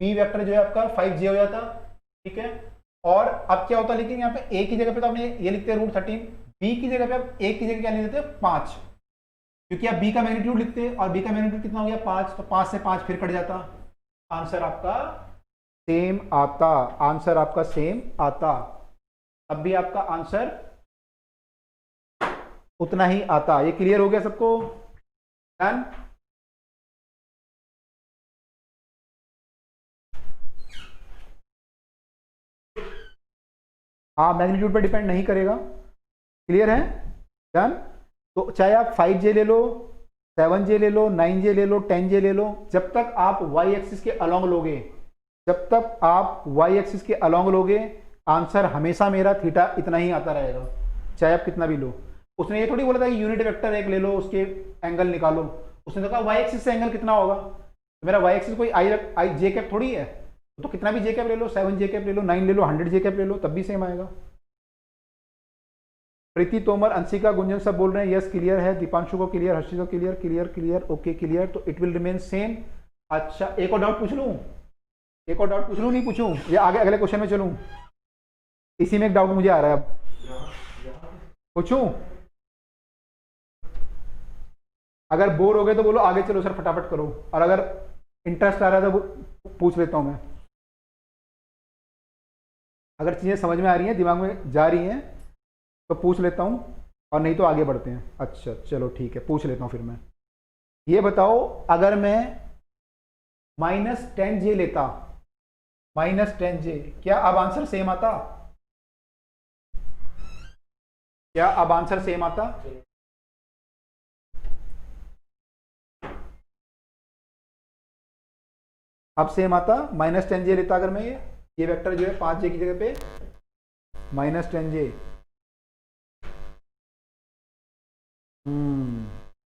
पी वेक्टर जो है आपका 5J हो जाता। ठीक है, और अब क्या होता, लेकिन यहाँ पे ए की जगह पे तो आपने ये लिखते हैं √13, बी की जगह पे आप ए की जगह क्या लिख देते हैं 5, क्योंकि आप बी का मैग्नीट्यूड लिखते हैं, और बी का मैग्नीट्यूड कितना हो गया 5, तो 5 से 5 फिर कट जाता, आंसर आपका सेम आता, आंसर आपका सेम आता, अब भी आपका आंसर उतना ही आता। ये क्लियर हो गया सबको, डन। हाँ, मैग्नीट्यूड पर डिपेंड नहीं करेगा, क्लियर है, डन। तो चाहे आप 5J ले लो, 7J ले लो, 9J ले लो, 10J ले लो, जब तक आप वाई एक्सिस के अलोंग लोगे, जब तक आप वाई एक्सिस के अलोंग लोगे, आंसर हमेशा मेरा थीटा इतना ही आता रहेगा, चाहे आप कितना भी लो। उसने ये थोड़ी बोला था कि यूनिट वेक्टर एक ले लो उसके एंगल निकालो, उसने तो कहा वाई एक्सिस से एंगल कितना होगा, तो मेरा वाई एक्सिस कोई आई जे कैप थोड़ी है, तो कितना भी जे कैप ले लो, 7J कैप ले लो, 9 ले लो, 100J कैप ले लो, तब भी सेम आएगा। प्रीति तोमर, अंशिका, गुंजन सब बोल रहे हैं यस क्लियर है, दीपांशु को क्लियर, हर्षित को clear, clear clear okay clear, तो इट विल रिमेन सेम। अच्छा, एक और डाउट पूछ लूं, एक और डाउट पूछ लूं, नहीं पूछूं, या आगे अगले क्वेश्चन में चलूं, इसी में एक डाउट मुझे आ रहा है, अब पूछूं, अगर बोर हो गए तो बोलो आगे चलो सर फटाफट करो, और अगर इंटरेस्ट आ रहा है तो पूछ लेता हूं मैं, अगर चीजें समझ में आ रही हैं, दिमाग में जा रही हैं, तो पूछ लेता हूं, और नहीं तो आगे बढ़ते हैं। अच्छा चलो ठीक है, पूछ लेता हूं फिर मैं, ये बताओ अगर मैं -10J लेता, -10J, क्या अब आंसर सेम आता, क्या अब आंसर सेम आता, अब सेम आता, -10J लेता अगर मैं, ये वेक्टर जो है 5J की जगह पे -10J,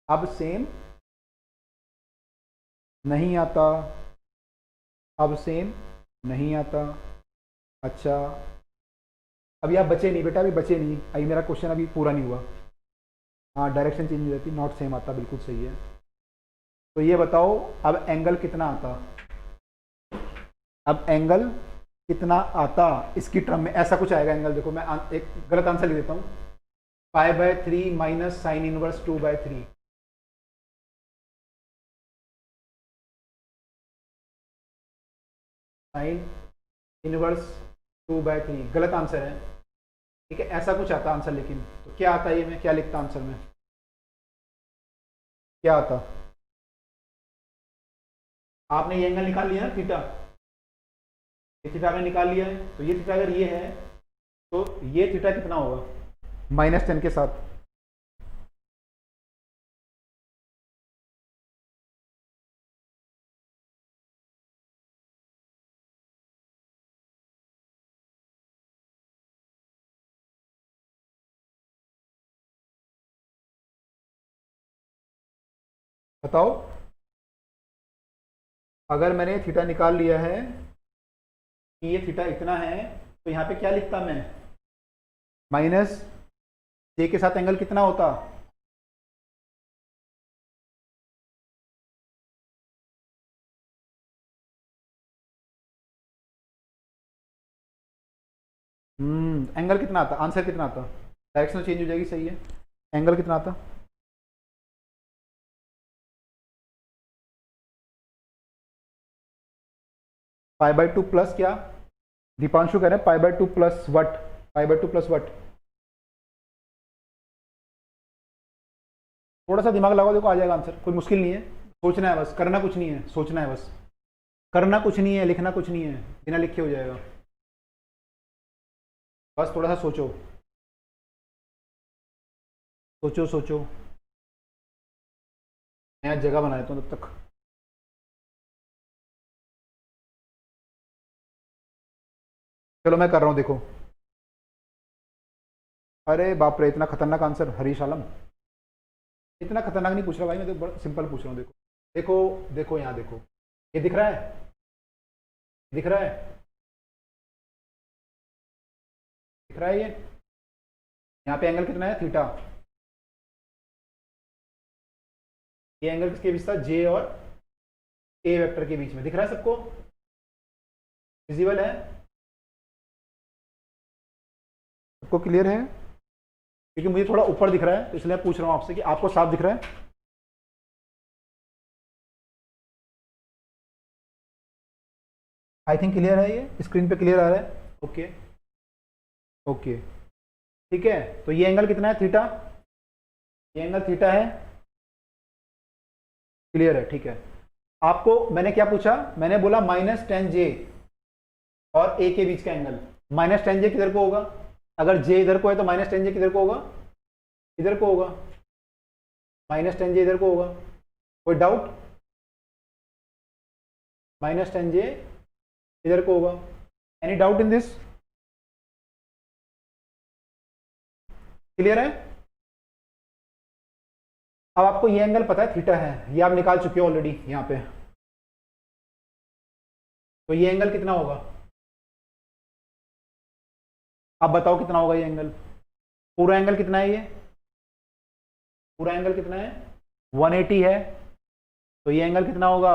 अब सेम नहीं आता, अब सेम नहीं आता। अच्छा, अभी आप बचे नहीं बेटा, अभी बचे नहीं, अभी मेरा क्वेश्चन अभी पूरा नहीं हुआ। हाँ, डायरेक्शन चेंज हो जाती, नॉट सेम आता, बिल्कुल सही है। तो ये बताओ अब एंगल कितना आता, अब एंगल कितना आता इसकी टर्म में, ऐसा कुछ आएगा एंगल, देखो मैं एक गलत आंसर लिख देता हूँ, π/3 minus sine inverse 2/3, sine inverse 2/3 गलत आंसर है, ठीक है, ऐसा कुछ आता आंसर, लेकिन तो क्या आता, ये मैं क्या लिखता आंसर में, क्या आता, आपने ये एंगल निकाल लिया ना थीटा, ये थीटा आपने निकाल लिया है, तो ये थीटा अगर ये है, तो ये थीटा कितना होगा -10 के साथ, बताओ, अगर मैंने थीटा निकाल लिया है कि ये थीटा इतना है, तो यहाँ पे क्या लिखता मैं, -J के साथ एंगल कितना होता, एंगल कितना आता, आंसर कितना आता, डायरेक्शन चेंज हो जाएगी, सही है। एंगल कितना आता, पाई बाई टू प्लस क्या, दीपांशु कह रहे हैं pi by two plus what, pi by two plus what. थोड़ा सा दिमाग लगाओ, देखो आ जाएगा आंसर, कोई मुश्किल नहीं है, सोचना है बस, करना कुछ नहीं है, सोचना है बस, करना कुछ नहीं है, लिखना कुछ नहीं है, बिना लिखे हो जाएगा, बस थोड़ा सा सोचो, सोचो सोचो। नया जगह बना देता हूँ तब तक। चलो मैं कर रहा हूँ, देखो। अरे बाप रे, इतना खतरनाक आंसर हरीश आलम, इतना खतरनाक नहीं पूछ रहा भाई, मैं तो बड़ा सिंपल पूछ रहा हूँ। देखो देखो देखो, यहाँ देखो, ये दिख रहा है, दिख रहा है, दिख रहा है ये, यहाँ पे एंगल कितना है, थीटा। ये एंगल किसके बीच था, जे और ए वेक्टर के बीच में, दिख रहा है सबको, विजिबल है सबको, क्लियर है? क्योंकि मुझे थोड़ा ऊपर दिख रहा है तो इसलिए पूछ रहा हूँ आपसे कि आपको साफ दिख रहा है। आई थिंक क्लियर है, ये स्क्रीन पे क्लियर आ रहा है, ओके ओके ठीक है। तो ये एंगल कितना है, थीटा, ये एंगल थीटा है, क्लियर है, ठीक है। आपको मैंने क्या पूछा, मैंने बोला -10 J और ए के बीच का एंगल, -10 J किधर को होगा, अगर J इधर को है तो -10 J किधर को होगा, इधर को होगा, -10 J इधर को होगा, कोई डाउट, -10 J इधर को होगा, any doubt in this, clear है? अब आपको ये एंगल पता है थीटा है, ये आप निकाल चुके हो ऑलरेडी यहाँ पे, तो ये एंगल कितना होगा, आप बताओ कितना होगा ये एंगल, पूरा एंगल कितना है, ये पूरा एंगल कितना है, 180 है, तो ये एंगल कितना होगा,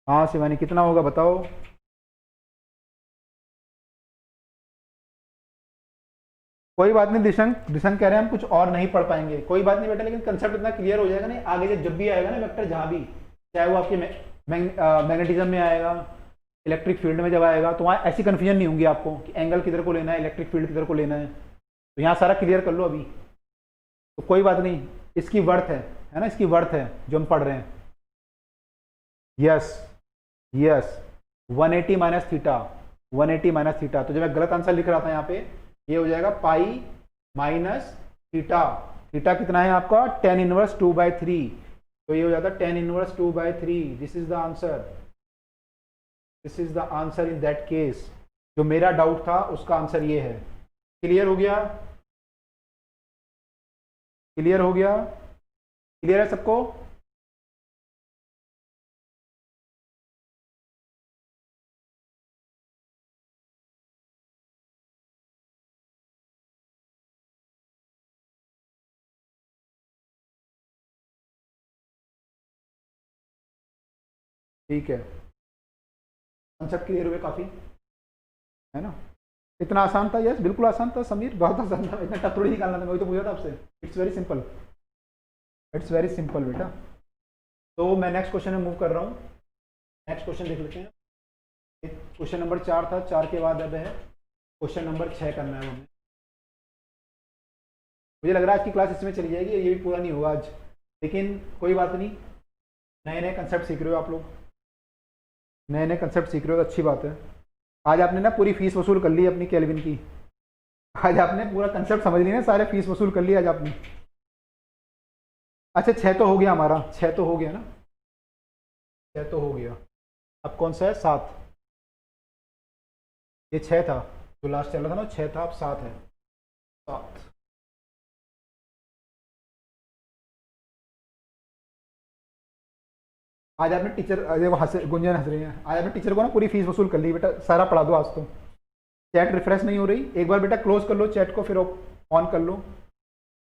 हाँ शिवानी कितना होगा बताओ, कोई बात नहीं, दिशंक दिशंक कह रहे हैं हम कुछ और नहीं पढ़ पाएंगे, कोई बात नहीं बेटा, लेकिन कंसेप्ट इतना क्लियर हो जाएगा नहीं, आगे जब भी आएगा ना वेक्टर, जहां भी, चाहे वो आपके मैग्नेटिज्म में आएगा, इलेक्ट्रिक फील्ड में जब आएगा, तो वहाँ ऐसी कन्फ्यूजन नहीं होंगी आपको कि एंगल किधर को लेना है, इलेक्ट्रिक फील्ड किधर को लेना है, तो यहाँ सारा क्लियर कर लो अभी, तो कोई बात नहीं, इसकी वर्थ है ना, इसकी वर्थ है जो हम पढ़ रहे हैं। Yes yes, 180 minus theta, 180 minus theta, तो जब मैं गलत आंसर लिख रहा था यहाँ पे, ये हो जाएगा पाई माइनस थीटा, थीटा कितना है आपका, tan इनवर्स 2/3, तो ये हो जाता है tan inverse 2/3, this is the answer, this is the answer in that case, जो मेरा डाउट था उसका आंसर ये है। क्लियर हो गया, क्लियर हो गया, क्लियर है सबको? ठीक है, कंसेप्ट क्लियर हुए काफी, है ना? इतना आसान था, यस बिल्कुल आसान था समीर, बहुत आसान था, इतना टफ थोड़ी निकालना था, मैं वही तो पूछा था आपसे, it's very simple, it's very simple बेटा। तो मैं नेक्स्ट क्वेश्चन में मूव कर रहा हूँ, नेक्स्ट क्वेश्चन देख लेते हैं, क्वेश्चन नंबर 4 था, 4 के बाद अब है क्वेश्चन नंबर 6 करना है हमें, मुझे लग रहा है आज की क्लास इसमें चली जाएगी, ये भी पूरा नहीं होगा आज, लेकिन कोई बात नहीं, नए नए कंसेप्ट सीख रहे हो आप लोग, नए नए कंसेप्ट सीख रहे हो तो अच्छी बात है। आज आपने ना पूरी फीस वसूल कर ली अपनी केल्विन की, आज आपने पूरा कंसेप्ट समझ लिया ना, सारे फीस वसूल कर ली आज आपने। अच्छा 6 तो हो गया हमारा, 6 तो हो गया ना, 6 तो हो गया, अब कौन सा है, 7, ये 6 था जो लास्ट चल रहा था ना, 6 था, अब 7 है, 7। आज आपने टीचर, अरे वो हंस, गुंजन हंस रही है, आज आपने टीचर को ना पूरी फीस वसूल कर ली बेटा, सारा पढ़ा दो आज तो। चैट रिफ्रेश नहीं हो रही, एक बार बेटा क्लोज कर लो चैट को, फिर ऑन कर लो,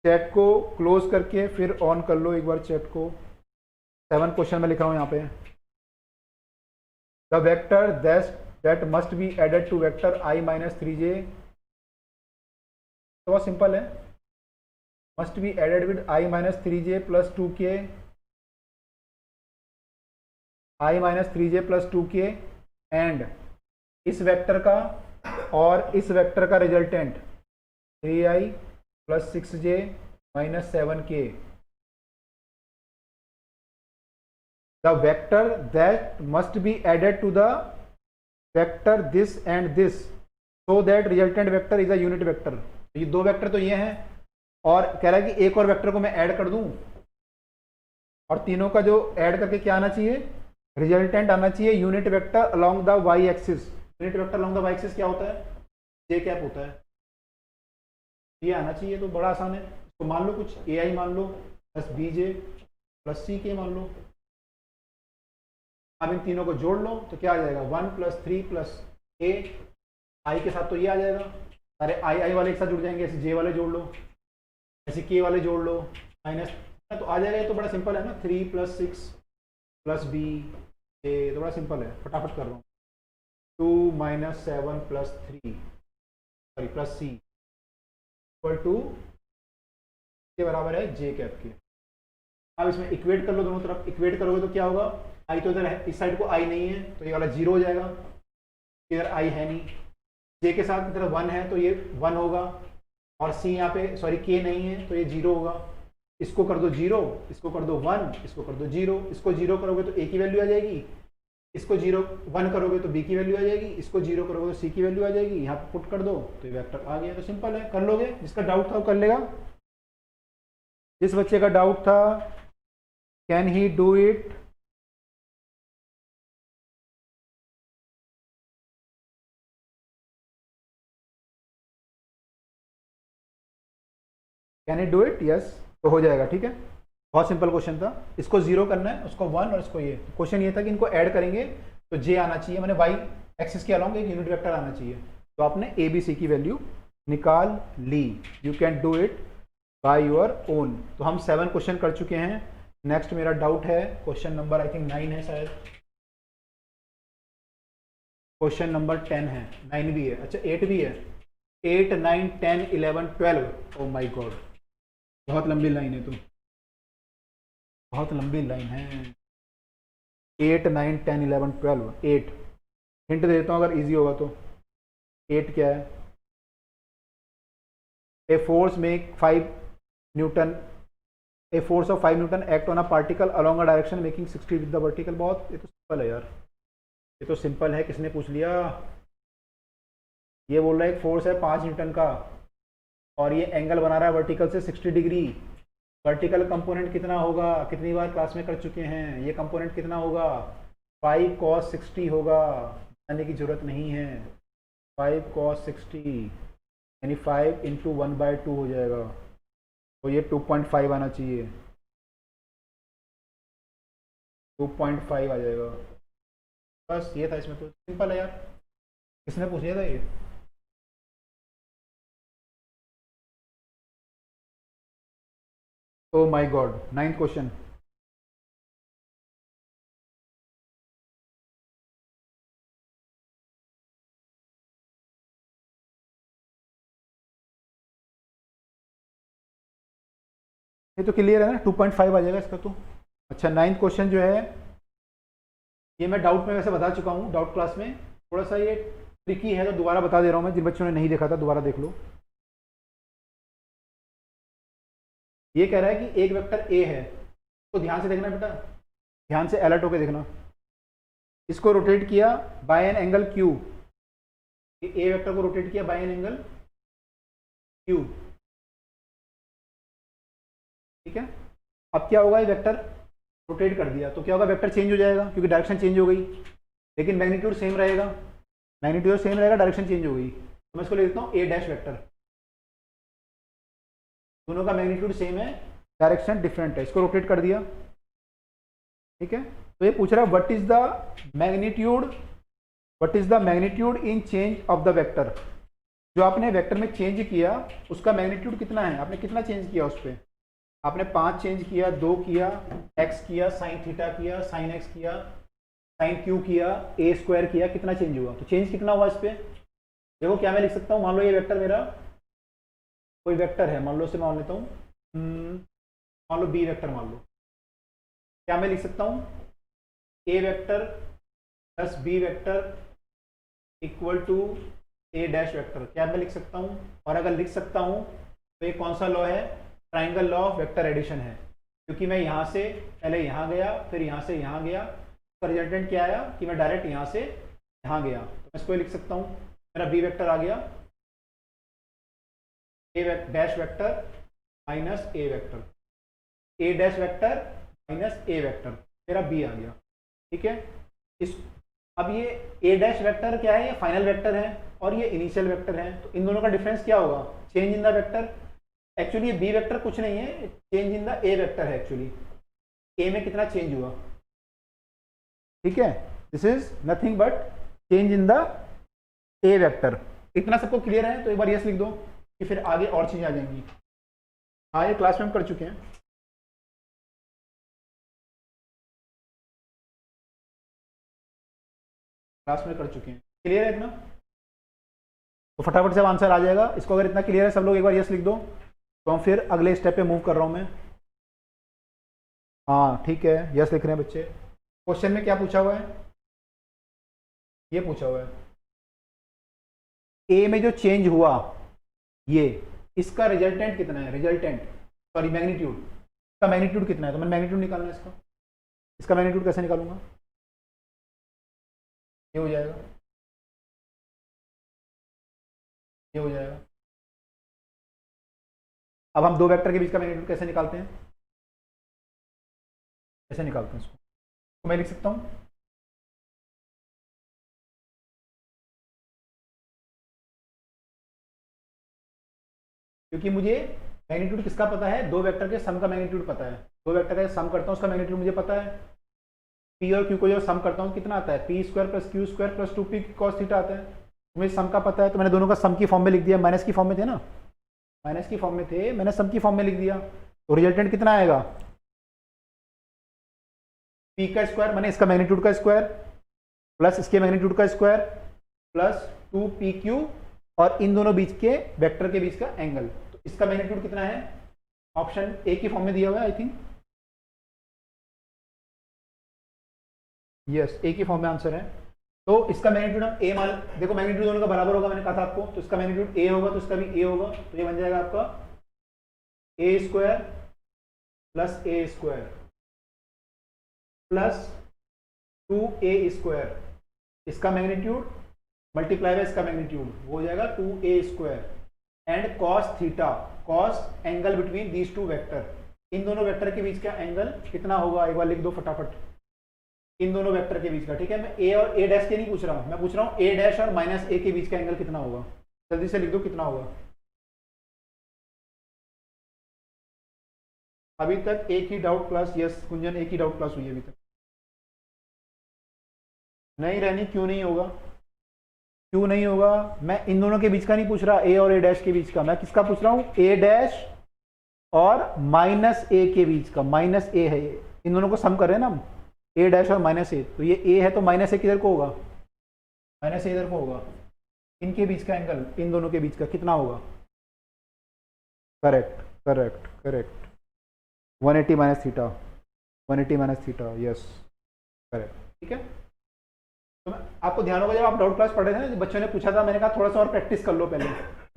चैट को क्लोज करके फिर ऑन कर लो एक बार चैट को। 7 क्वेश्चन में लिख रहा हूँ यहाँ पे, the vector that must be added to vector I minus 3j, तो बहुत सिंपल है, must be added with I minus 3j plus 2k, I minus 3j plus 2k and इस वेक्टर का और इस वेक्टर का resultant 3i plus 6j minus 7k, the vector that must be added to the vector this and this so that resultant vector is a unit vector. ये दो वेक्टर तो ये हैं और कह रहा है कि एक और वेक्टर को मैं ऐड कर दूं और तीनों का जो ऐड करके क्या आना चाहिए, रिजल्टेंट आना चाहिए unit vector along the y axis. Unit vector along the y axis क्या होता है, जे कैप होता है, ये आना चाहिए। तो बड़ा आसान है, तो मान लो कुछ ए आई मान लो प्लस बी जे प्लस सी के मान लो, अब इन तीनों को जोड़ लो तो क्या आ जाएगा 1 प्लस 3 प्लस ए, आई के साथ तो ये आ जाएगा, सारे आई वाले एक साथ जुड़ जाएंगे, ऐसे जे वाले जोड़ लो, ऐसे के वाले जोड़ लो, माइनस तो आ जाएगा। ये तो बड़ा सिंपल है ना, 3 प्लस 6 प्लस बी ए, तो बड़ा सिंपल है, फटाफट कर रहा हूँ। 2 minus 7 plus 3 sorry plus c equal to के बराबर है जे कैप के। अब इसमें इक्वेट कर लो, दोनों तरफ इक्वेट करोगे तो क्या होगा, आई तो इधर है, इस साइड को आई नहीं है तो ये वाला 0 हो जाएगा, इधर आई है नहीं, जे के साथ इधर 1 है तो ये 1 होगा, और सी यहाँ पे सॉरी के नहीं है तो ये 0 होगा। इसको कर दो 0, इसको कर दो 1, इसको कर दो 0, इसको 0 करोगे तो ए की वैल्यू आ जाएगी, इसको 1 करोगे तो बी की वैल्यू आ जाएगी, इसको 0 करोगे तो सी की वैल्यू आ जाएगी, यहाँ पे पुट कर दो तो ये वेक्टर आ गया। तो सिंपल है, कर लोगे, जिसका डाउट था वो कर लेगा। जिस बच्चे का डाउट था can he do it, can he do it, yes, तो हो जाएगा। ठीक है, बहुत सिंपल क्वेश्चन था, इसको 0 करना है, उसको 1 और इसको ये। क्वेश्चन ये था कि इनको ऐड करेंगे तो जे आना चाहिए, मैंने वाई एक्सिस के अलोंग एक यूनिट वेक्टर आना चाहिए, तो आपने ए बी सी की वैल्यू निकाल ली। You can do it by your own. तो हम 7 क्वेश्चन कर चुके हैं। नेक्स्ट मेरा डाउट है क्वेश्चन नंबर आई थिंक 9 है शायद, क्वेश्चन नंबर 10 है, 9 भी है, अच्छा 8 भी है, 8 9 10 11 12। ओ माय गॉड, बहुत लंबी लाइन है, तो बहुत लंबी लाइन है। 8 9 10 11 12, 8 हिंट दे देता हूँ अगर इजी होगा तो। 8 क्या है, a force make 5 Newton, a force of 5 Newton act on a particle along a direction making 60 with the vertical. बहुत, ये तो सिंपल है यार, ये तो सिंपल है, किसने पूछ लिया। ये बोल रहा है एक फोर्स है 5 न्यूटन का और ये एंगल बना रहा है वर्टिकल से 60 डिग्री। वर्टिकल कंपोनेंट कितना होगा, कितनी बार क्लास में कर चुके हैं, ये कंपोनेंट कितना होगा 5 cos 60 होगा, जानने की जरूरत नहीं है। 5 cos 60 यानी 5 इंटू 1/2 हो जाएगा, तो ये 2.5 आना चाहिए, 2.5 आ जाएगा। बस ये था, इसमें तो सिंपल है यार, किसने पूछ लिया था ये। Oh my God, 9th question. ये तो क्लियर है ना, 2.5 आ जाएगा इसका तो। अच्छा 9th क्वेश्चन जो है ये मैं डाउट में वैसे बता चुका हूँ, डाउट क्लास में, थोड़ा सा ये ट्रिकी है तो दोबारा बता दे रहा हूँ मैं, जिन बच्चों ने नहीं देखा था दोबारा देख लो। ये कह रहा है कि एक वेक्टर ए है, तो ध्यान से देखना बेटा, ध्यान से अलर्ट होकर देखना। इसको रोटेट किया by an angle q, a vector को रोटेट किया बाय एन एंगल क्यू, ठीक है। अब क्या होगा, ये वेक्टर रोटेट कर दिया तो क्या होगा, वेक्टर चेंज हो जाएगा क्योंकि डायरेक्शन चेंज हो गई, लेकिन मैग्नीट्यूड सेम रहेगा, मैग्नीट्यूड सेम रहेगा, डायरेक्शन चेंज हो गई। तो मैं इसको लिख देता हूँ ए डैश वेक्टर, दोनों का मैग्नीट्यूड सेम है, डायरेक्शन डिफरेंट है, इसको रोटेट कर दिया, ठीक है। तो ये पूछ रहा है what is the magnitude in change of the vector. जो आपने वेक्टर में चेंज किया उसका मैग्नीट्यूड कितना है, आपने कितना चेंज किया उस पर, आपने 5 चेंज किया, 2 किया, x किया, साइन थीटा किया, साइन x किया, साइन क्यू किया, ए स्क्वायर किया, कितना चेंज हुआ? तो चेंज कितना हुआ इस पे? देखो क्या मैं लिख सकता हूँ, मान लो ये वेक्टर मेरा कोई वेक्टर है, मान लो से मान लेता हूँ, मान लो बी वेक्टर मान लो। क्या मैं लिख सकता हूँ? A vector plus B vector equal to A dash vector. क्या मैं लिख सकता हूँ? और अगर लिख सकता हूँ तो ये कौन सा लॉ है? Triangle law of vector addition है, क्योंकि मैं यहाँ से पहले यहाँ गया, फिर यहाँ से यहाँ गया, तो रिजल्टेंट क्या आया कि मैं डायरेक्ट यहाँ से यहाँ गया, तो मैं इसको लिख सकता हूँ, मेरा बी वेक्टर आ गया ए डैश वेक्टर माइनस ए वेक्टर, ए डैश वेक्टर माइनस ए वेक्टर, मेरा बी आ गया। ठीक है, इस अब ये ए डैश वेक्टर क्या है? ये फाइनल वेक्टर है और ये इनिशियल वेक्टर है, तो इन दोनों का डिफरेंस क्या होगा? Change in the vector. Actually ये बी वेक्टर कुछ नहीं है, change in the A vector है। एक्चुअली ए में कितना चेंज हुआ? ठीक है, this is nothing but change in the A vector. इतना सबको क्लियर है? तो एक बार यस लिख दो कि फिर आगे और चीजें आ जाएंगी। हाँ, ये क्लास में हम कर चुके हैं। क्लास में कर चुके हैं। क्लियर है इतना? तो फटाफट से आंसर आ जाएगा। इसको अगर इतना क्लियर है सब लोग, एक बार यस लिख दो, तो हम फिर अगले स्टेप पे मूव कर रहा हूं मैं। हाँ ठीक है, यस लिख रहे हैं बच्चे। क्वेश्चन में क्या पूछा हुआ है? ये पूछा हुआ है ए में जो चेंज हुआ ये, इसका रिजल्टेंट कितना है? रिजल्टेंट सॉरी मैग्नीट्यूड, इसका मैग्नीट्यूड कितना है? तो मैंने मैग्नीट्यूड निकालना है इसका। इसका मैग्नीट्यूड कैसे निकालूंगा? ये हो जाएगा, ये हो जाएगा। अब हम दो वेक्टर के बीच का मैग्नीट्यूड कैसे निकालते हैं? कैसे निकालते हैं इसको? तो मैं लिख सकता हूं क्योंकि मुझे मैग्नीट्यूड किसका पता है? दो वेक्टर के सम का मैग्नीट्यूड पता है। दो वेक्टर का सम करता हूं, उसका मैग्नीट्यूड मुझे पता है। पी और क्यू को जब सम करता हूं कितना आता है? P square plus Q square plus 2p cos theta आता है। मुझे सम का पता है, तो मैंने दोनों का सम की फॉर्म में लिख दिया। माइनस की फॉर्म में थे ना, माइनस की फॉर्म में थे, मैंने सम की फॉर्म में लिख दिया। तो रिजल्टेंट कितना आएगा? पी का स्क्वायर माने इसका मैग्नीट्यूड का स्क्वायर प्लस इसके मैग्नीट्यूड का स्क्वायर प्लस 2pq और इन दोनों बीच के वेक्टर के बीच का एंगल। तो इसका मैग्नीट्यूड कितना है? ऑप्शन ए की फॉर्म में दिया हुआ है आई थिंक। यस, ए की फॉर्म में आंसर है। तो इसका मैग्नीट्यूड हम ए मान, देखो मैग्नीट्यूड दोनों का बराबर होगा, मैंने कहा था आपको। तो इसका मैग्नीट्यूड ए होगा, तो इसका भी ए होगा। तो ये बन जाएगा आपका A square plus A square plus 2a square, इसका मैग्नीट्यूड मल्टीप्लाई बाय इसका मैग्नीट्यूड, वो हो जाएगा 2a square and cos theta, cos angle between these two vector. इन दोनों वेक्टर के बीच का एंगल कितना होगा? एक बार लिख दो फटाफट, इन दोनों वेक्टर के बीच का। ठीक है, मैं ए और ए डैश के नहीं पूछ रहा हूं, मैं पूछ रहा हूं ए डैश और माइनस ए के बीच का एंगल कितना होगा? जल्दी से लिख दो कितना होगा। अभी तक एक ही डाउट क्लास, यस कुंजन, एक ही डाउट क्लास हुई है अभी तक। नहीं रहनी, क्यों नहीं होगा? क्यों नहीं होगा? मैं इन दोनों के बीच का नहीं पूछ रहा, ए और ए डैश के बीच का। मैं किसका पूछ रहा हूं? ए डैश और माइनस ए के बीच का। माइनस ए है ये, इन दोनों को सम कर रहे हैं ना हम, ए डैश और माइनस ए। तो ये ए है, तो माइनस ए किधर को होगा? माइनस ए इधर को होगा। इनके बीच का एंगल, इन दोनों के बीच का कितना होगा? Correct correct correct, 180 minus theta, 180 minus theta, yes correct. ठीक है, तो आपको ध्यान होगा जब आप डाउट क्लास पढ़ रहे थे ना, बच्चों ने पूछा था, मैंने कहा थोड़ा सा और प्रैक्टिस कर लो पहले।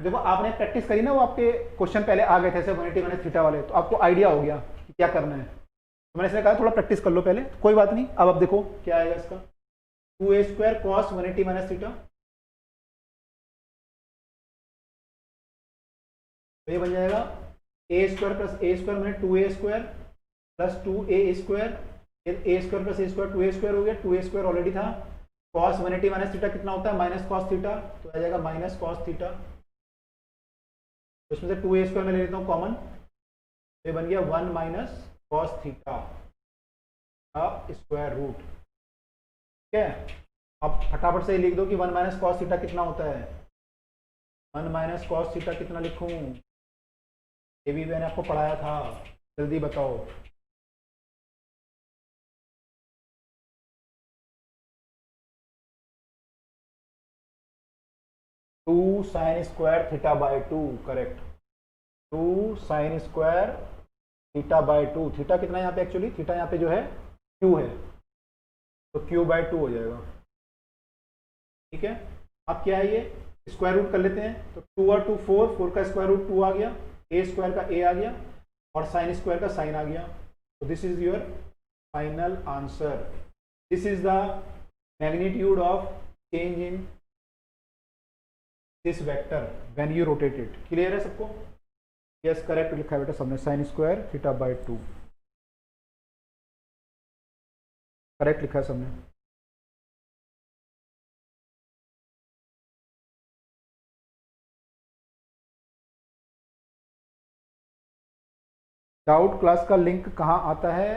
देखो आपने प्रैक्टिस करी ना, वो आपके क्वेश्चन पहले आ गए थे ऐसे 180 माइनस थीटा वाले, तो आपको आइडिया हो गया कि क्या करना है। तो मैंने इसलिए कहा थोड़ा प्रैक्टिस कर लो पहले, कोई बात नहीं। अब आप देखो क्या आएगा इसका, 2a square cos 180 minus theta, तो ये बन जाएगा A square plus A square मैंने 2a square plus 2a square, A square plus A square 2a square हो गया, 2a स्क्वायर ऑलरेडी था। कॉस 180 माइनस थीटा कितना होता है? माइनस कॉस थीटा, तो आ जाएगा माइनस कॉस थीटा। तो इसमें से 2a स्क्वायर में ले लेता हूँ कॉमन, तो ये बन गया 1 माइनस कॉस थीटा का स्क्वायर रूट। ठीक है, अब फटाफट से लिख दो कि 1 माइनस कॉस थीटा कितना होता है? 1 माइनस कॉस थीटा कितना लिखूं? ये भी मैंने आपको पढ़ाया था, जल्दी बताओ। 2 sine square theta by 2, correct. 2 sine square theta by 2, theta कितना है यहाँ पे, एक्चुअली थीटा यहाँ पे जो है क्यू है, तो क्यू बाय 2 हो जाएगा, ठीक है। अब क्या है, ये स्क्वायर रूट कर लेते हैं, तो 2 और 2 4, 4 का स्क्वायर रूट 2 आ गया, ए स्क्वायर का ए आ गया, और साइन स्क्वायर का साइन आ गया। तो this is your final answer. This is the magnitude of change in this vector when you rotate it. Clear है सबको? यस, करेक्ट लिखा है बेटा सबने, sine square theta by 2, correct लिखा है सबने। डाउट क्लास का लिंक कहाँ आता है?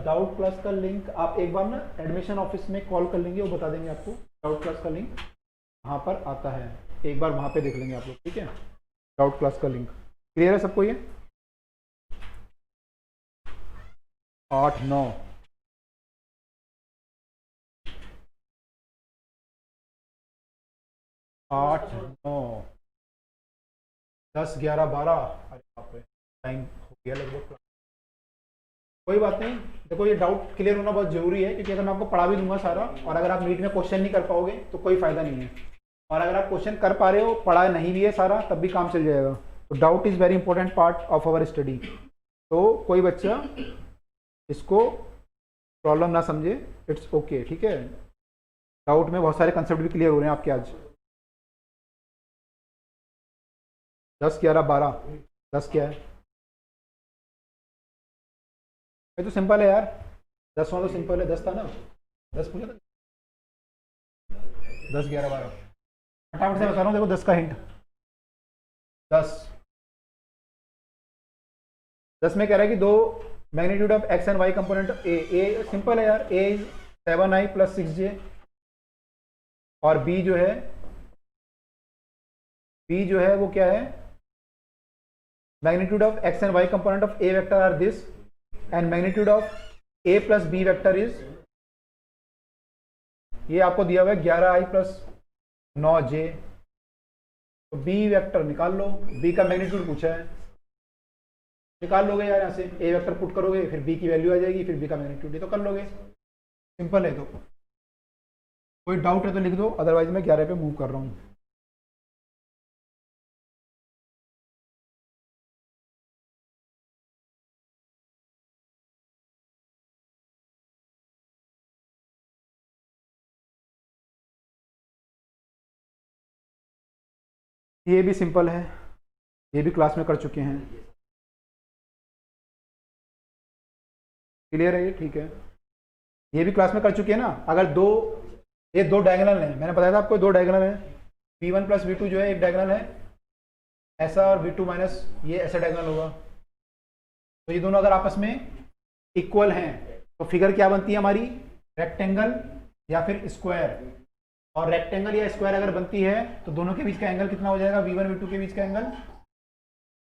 डाउट क्लास का लिंक आप एक बार ना एडमिशन ऑफिस में कॉल कर लेंगे, वो बता देंगे आपको डाउट क्लास का लिंक कहाँ पर आता है, एक बार वहाँ पे देख लेंगे आप लोग, ठीक है। डाउट क्लास का लिंक क्लियर है सबको? ये 8 9 8 9 10 11 12, अरे बाप रे टाइम हो गया लगभग। कोई बात नहीं, देखो ये डाउट क्लियर होना बहुत जरूरी है, क्योंकि अगर मैं आपको पढ़ा भी दूंगा सारा और अगर आप नीट में क्वेश्चन नहीं कर पाओगे तो कोई फायदा नहीं है, और अगर आप क्वेश्चन कर पा रहे हो, पढ़ा नहीं भी है सारा, तब भी काम चल जाएगा। तो doubt is very important part of our study. तो कोई बच्चा इसको प्रॉब्लम ना समझे, इट्स ओके, ठीक है। डाउट में बहुत सारे कंसेप्ट भी क्लियर हो रहे हैं आपके आज। 10 11 12, 10 क्या है? ये तो सिंपल है यार, 10 वाला तो सिंपल है, 10 था ना, 10 पूछा था, 10 11 12, फटाफट से बता रहा हूँ, देखो 10 का हिंट, 10 में कह रहा है कि दो magnitude of x and y component a simple है यार, ए इज 7i + 6j, और बी जो है वो क्या है, magnitude of x and y component of a vector are this, and magnitude of a + b vector is, ये आपको दिया हुआ है 11i + 9j। तो b वेक्टर निकाल लो, b का मैग्नीट्यूड पूछा है, निकाल लोगे यार, यहाँ से a वेक्टर पुट करोगे, फिर b की वैल्यू आ जाएगी, फिर b का मैग्नीट्यूड, ये तो कर लोगे, सिंपल है। तो कोई डाउट है तो लिख दो, अदरवाइज मैं 11 पे मूव कर रहा हूँ। ये भी सिंपल है, ये भी क्लास में कर चुके हैं, क्लियर है ये, ठीक है। ये भी क्लास में कर चुके हैं ना। अगर ये दो डायगोनल हैं, मैंने बताया था आपको, दो डायगोनल है, v1 + v2 जो है एक डायगोनल है ऐसा, और v2 - ये ऐसा डायगोनल होगा। तो ये दोनों अगर आपस में इक्वल हैं तो फिगर क्या बनती है हमारी, रेक्टेंगल या फिर स्क्वायर। और रेक्टेंगल या स्क्वायर अगर बनती है तो दोनों के बीच का एंगल कितना हो जाएगा, v1 v2 के बीच का एंगल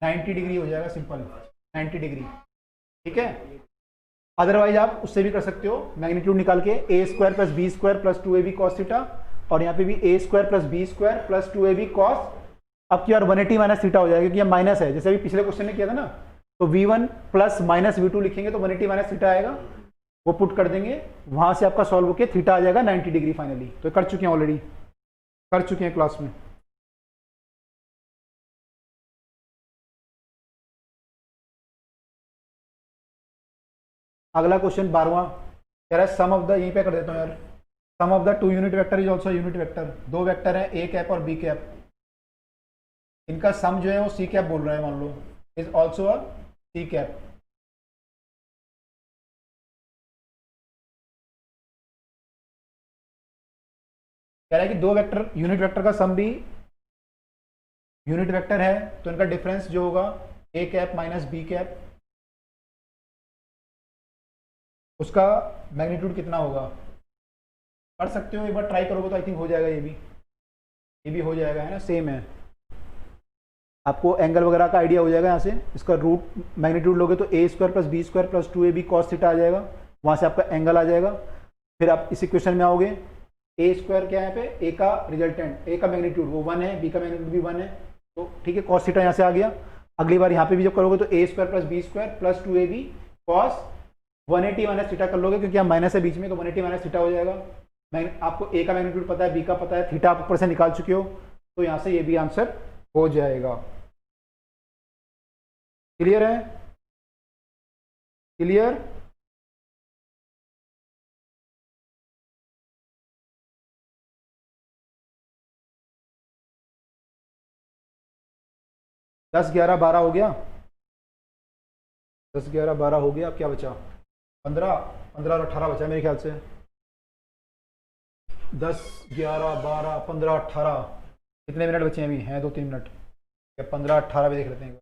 90 डिग्री हो जाएगा, सिंपल 90 डिग्री, ठीक है। अदरवाइज आप उससे भी कर सकते हो, मैग्नीट्यूड निकाल के a² + b² + 2ab cos theta, और यहाँ पे भी a² + b² + 2ab cos, अब की बार 180 - थीटा हो जाएगा, क्योंकि ये माइनस है, जैसे अभी पिछले क्वेश्चन में किया था ना। तो v1 + -v2 लिखेंगे तो 180 - थीटा आएगा, वो पुट कर देंगे, वहां से आपका सॉल्व होकर थीटा आ जाएगा 90 डिग्री फाइनली। तो कर चुके हैं, ऑलरेडी कर चुके हैं क्लास में। अगला क्वेश्चन 12वां कह रहा है सम ऑफ द, यहीं पे कर देता हूँ यार, sum of the 2 unit vector is also unit vector. दो वेक्टर है a कैप और b कैप, इनका सम जो है वो c कैप बोल रहा है, मान लो is also a c cap. कह रहा है कि दो वेक्टर, यूनिट वेक्टर का सम भी यूनिट वेक्टर है, तो इनका डिफरेंस जो होगा a कैप - b कैप, उसका मैग्नीट्यूड कितना होगा। कर सकते हो, एक बार ट्राई करोगे तो आई थिंक हो जाएगा, ये भी हो जाएगा, है ना, सेम है। आपको एंगल वगैरह का आइडिया हो जाएगा यहाँ से। इसका रूट मैग्नीट्यूड लोगे तो a² + b² + 2ab cos theta आ जाएगा, वहाँ से आपका एंगल आ जाएगा। फिर आप इस इक्वेशन में आओगे ए स्क्वायर क्या है पे, ए का रिजल्टेंट, ए का मैग्नीट्यूड वो 1 है, बी का मैग्नीट्यूड भी 1 है, तो ठीक है कॉस थीटा यहाँ से आ गया। अगली बार यहाँ पे भी जब करोगे तो A square plus B square plus 2ab cos 180 minus theta कर लोगे, क्योंकि यहाँ माइनस है बीच में, तो 180 माइनस थीटा हो जाएगा। आपको ए का मैग्नीट्यूड पता है, बी का पता है, थीटा आप ऊपर से निकाल चुके हो, तो यहाँ से ये भी आंसर हो जाएगा। क्लियर है? क्लियर? दस ग्यारह बारह हो गया, 10 11 12 हो गया, अब क्या बचा? 15 15 और 18 बचा मेरे ख्याल से। 10 11 12 15 18, कितने मिनट बचे हैं? अभी हैं 2-3 मिनट, या 15 18 भी देख लेते हैं।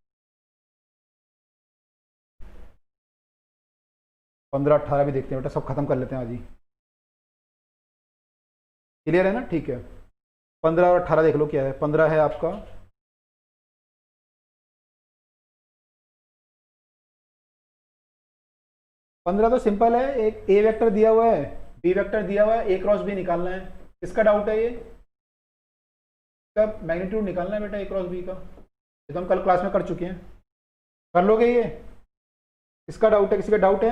15 18 भी देखते हैं बेटा, सब खत्म कर लेते हैं आज ही। क्लियर है ना? ठीक है, 15 और 18 देख लो क्या है। 15 है आपका 15 तो सिंपल है, एक ए वेक्टर दिया हुआ है, बी वेक्टर दिया हुआ है, ए क्रॉस बी निकालना है। किसका डाउट है ये? इसका मैग्नीट्यूड निकालना है बेटा, ए क्रॉस बी का, ये तो हम कल क्लास में कर चुके हैं। कर लोगे ये? इसका डाउट है? किसी का डाउट है?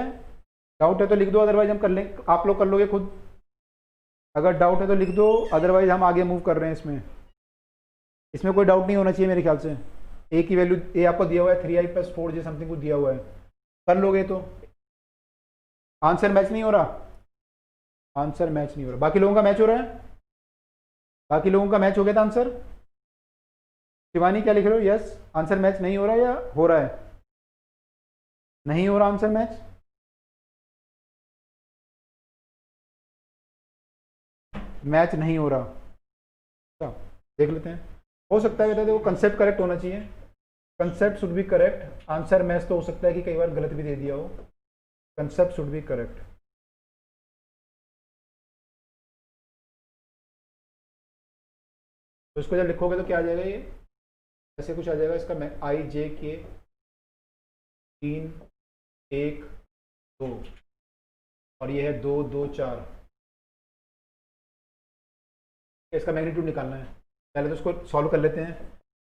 डाउट है तो लिख दो, अदरवाइज हम कर लेंगे, आप लोग कर लोगे खुद। अगर डाउट है तो लिख दो, अदरवाइज हम आगे मूव कर रहे हैं। इसमें इसमें कोई डाउट नहीं होना चाहिए मेरे ख्याल से। ए की वैल्यू, ए आपको दिया हुआ है 3i + 4j समथिंग कुछ दिया हुआ है, कर लोगे तो। आंसर मैच नहीं हो रहा, आंसर मैच नहीं हो रहा। बाकी लोगों का मैच हो रहा है? बाकी लोगों का मैच हो गया था आंसर? शिवानी क्या लिख रहे हो? यस, आंसर मैच नहीं हो रहा या हो रहा है? नहीं हो रहा आंसर मैच? मैच नहीं हो रहा, अच्छा देख लेते हैं। हो सकता है बेटा देखो, कंसेप्ट करेक्ट होना चाहिए, concept should be correct. Answer match तो हो सकता है कि कई बार गलत भी दे दिया हो, कंसेप्ट शुड बी करेक्ट। तो इसको जब लिखोगे तो क्या आ जाएगा? ये ऐसे कुछ आ जाएगा इसका, आई जे के 3 1 2, और ये है 2 2 4। इसका मैग्नीट्यूड निकालना है, पहले तो इसको सॉल्व कर लेते हैं।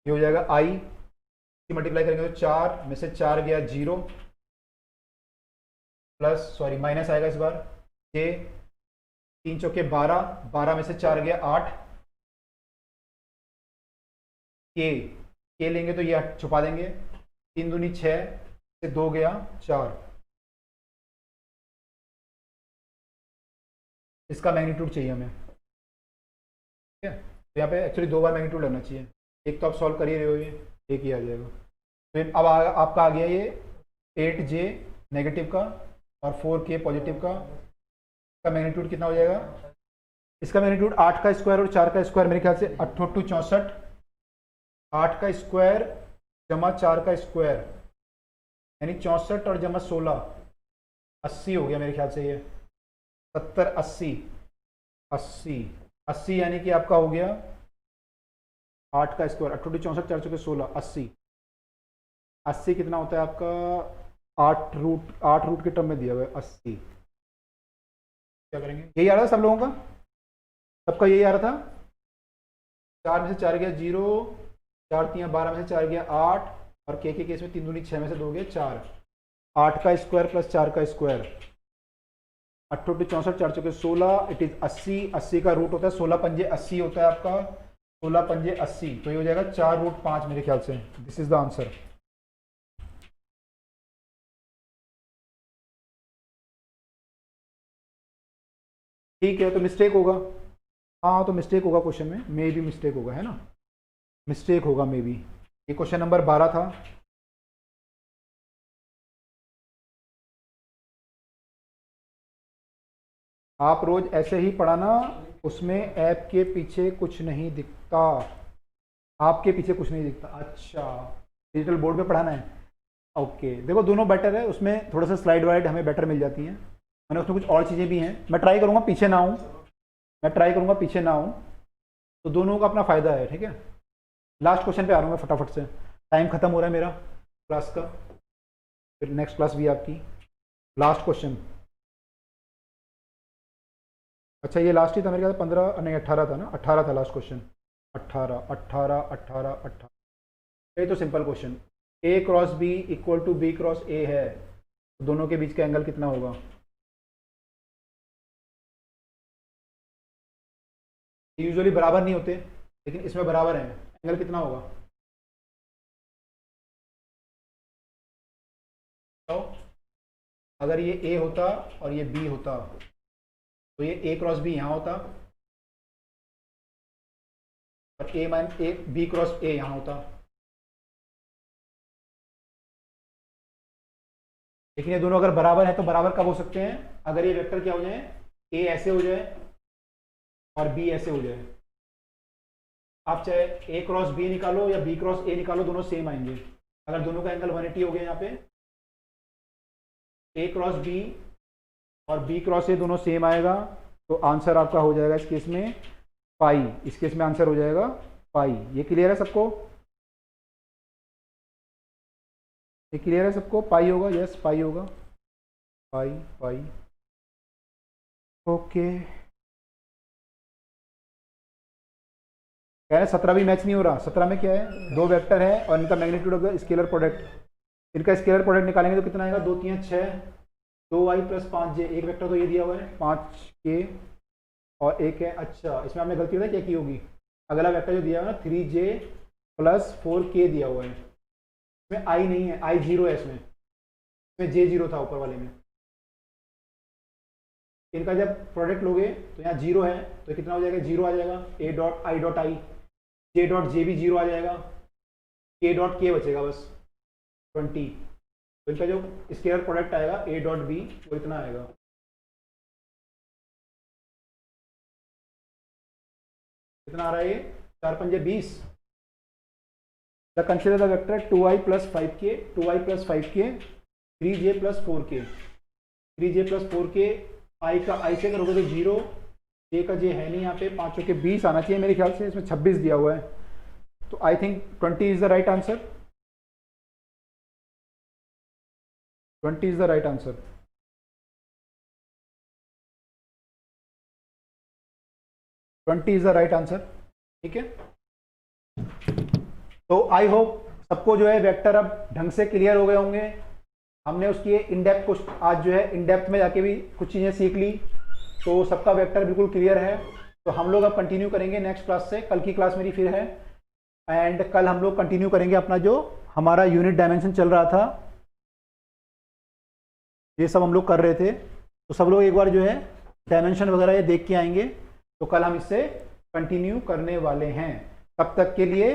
ये हो जाएगा आई की मल्टीप्लाई करेंगे तो 4 में से 4 गया 0, प्लस सॉरी माइनस आएगा इस बार, जे 3 चौके 12, 12 में से 4 गया 8, के लेंगे तो ये छुपा देंगे, 3 दूनी 6 से 2 गया 4। इसका मैग्नीट्यूड चाहिए हमें, ठीक है। तो यहाँ पे एक्चुअली 2 बार मैग्नीट्यूड लगना चाहिए, एक तो आप सॉल्व कर ही रहे हो, ये एक ही आ जाएगा। तो अब आपका आ गया ये 8j नेगेटिव का और 4k पॉजिटिव का मैग्नीट्यूड कितना हो जाएगा? इसका मैग्नीट्यूड 8 का स्क्वायर और 4 का स्क्वायर, मेरे ख्याल से 8 8 64, 8 का स्क्वायर जमा 4 का स्क्वायर, यानी 64 और जमा 16 80 हो गया मेरे ख्याल से। ये 70 80 80 80, यानी कि आपका हो गया 8 का स्क्वायर 8 64 4 चौके 16 80 80 कितना होता है आपका? 8 रूट के टर्म में दिया हुआ है 80। क्या करेंगे? यही आ रहा था सब लोगों का? सबका यही आ रहा था? 4 में से 4 गया 0, 4 3 12 में से 4 गया 8, और के केस में 3 दूनी 6 में से 2 गया 4। 8 का स्क्वायर प्लस 4 का स्क्वायर 8 64 4 चौके 16, इट इज 80। 80 का रूट होता है 16 पंजे 80 होता है आपका, 16 पंजे 80, तो ये हो जाएगा 4 रूट 5 मेरे ख्याल से। This is the answer. ठीक है, तो मिस्टेक होगा, हाँ तो मिस्टेक होगा क्वेश्चन में, मे भी मिस्टेक होगा, है ना, मिस्टेक होगा मे बी। ये क्वेश्चन नंबर 12 था। आप रोज ऐसे ही पढ़ाना, उसमें ऐप के पीछे कुछ नहीं दिखता, आपके पीछे कुछ नहीं दिखता। अच्छा, डिजिटल बोर्ड पे पढ़ाना है, ओके। देखो दोनों बेटर है, उसमें थोड़ा सा स्लाइड वाइड हमें बेटर मिल जाती हैं, मैंने उसमें कुछ और चीज़ें भी हैं। मैं ट्राई करूँगा पीछे ना आऊँ, मैं ट्राई करूँगा पीछे ना आऊँ, तो दोनों का अपना फ़ायदा है, ठीक है। लास्ट क्वेश्चन पे आ रहा हूँ मैं फटाफट से, टाइम खत्म हो रहा है मेरा क्लास का, फिर नेक्स्ट क्लास भी आपकी। लास्ट क्वेश्चन, अच्छा ये लास्ट ही था मेरे ख्याल से, 15 नहीं 18 था ना, 18 था लास्ट क्वेश्चन। 18 18 18 18। ये तो simple question, a cross b equal to b cross a है, तो दोनों के बीच का एंगल कितना होगा? यूजुअली बराबर नहीं होते, लेकिन इसमें बराबर है, एंगल कितना होगा? तो अगर ये ए होता और ये बी होता, तो ये ए क्रॉस बी यहाँ होता और A minus A B cross A यहाँ होता। लेकिन ये दोनों अगर बराबर है तो बराबर कब हो सकते हैं? अगर ये वेक्टर क्या हो जाए, ए ऐसे हो जाए और बी ऐसे हो जाए। आप चाहे ए क्रॉस बी निकालो या बी क्रॉस ए निकालो, दोनों सेम आएंगे। अगर दोनों का एंगल 180 हो गया यहाँ पे, ए क्रॉस बी और बी क्रॉस ए दोनों सेम आएगा, तो आंसर आपका हो जाएगा इस केस में पाई। इस केस में आंसर हो जाएगा पाई। ये क्लियर है सबको? ये क्लियर है सबको? पाई होगा, यस पाई होगा, पाई पाई। ओके, कह रहे 17 भी मैच नहीं हो रहा। 17 में क्या है, दो वेक्टर है और इनका magnitude of the scalar product. इनका स्केलर प्रोडक्ट निकालेंगे तो कितना आएगा, 2 3 6, 2i प्लस 5j। एक वेक्टर तो ये दिया हुआ है 5k और एक है, अच्छा इसमें आपने गलती है क्या की होगी, अगला वेक्टर जो दिया हुआ है ना 3j प्लस 4k दिया हुआ है, इसमें i नहीं है, i 0 है इसमें j 0 था ऊपर वाले में। इनका जब प्रोडक्ट लोगे तो यहाँ 0 है, तो कितना हो जाएगा, 0 आ जाएगा। a dot i dot i, j dot j भी 0 आ जाएगा, k डॉट k बचेगा बस 20। तो इनका जो स्केलर प्रोडक्ट आएगा a डॉट b वो इतना आएगा। कितना आ रहा है ये, 4 पंजे 20। The consider the vector 2i plus 5k, 2i plus 5k, 3j plus 4k, 3j plus 4k। i का i से करोगे तो 0, j का j है नहीं यहाँ पे, 5 के 20 आना चाहिए मेरे ख्याल से, इसमें 26 दिया हुआ है, तो I think 20 is the right answer. 20 is the right answer. Twenty is the right answer, ठीक है। तो आई होप सबको जो है वेक्टर अब ढंग से क्लियर हो गए होंगे। हमने उसकी इन डेप्थ को आज जो है इन डेप्थ में जाके भी कुछ चीज़ें सीख ली, तो सबका वेक्टर बिल्कुल क्लियर है। तो हम लोग अब कंटिन्यू करेंगे नेक्स्ट क्लास से। कल की क्लास मेरी फिर है, एंड कल हम लोग कंटिन्यू करेंगे अपना जो हमारा यूनिट डायमेंशन चल रहा था, ये सब हम लोग कर रहे थे। तो सब लोग एक बार जो है डायमेंशन वगैरह ये देख के आएंगे, तो कल हम इससे कंटिन्यू करने वाले हैं। तब तक के लिए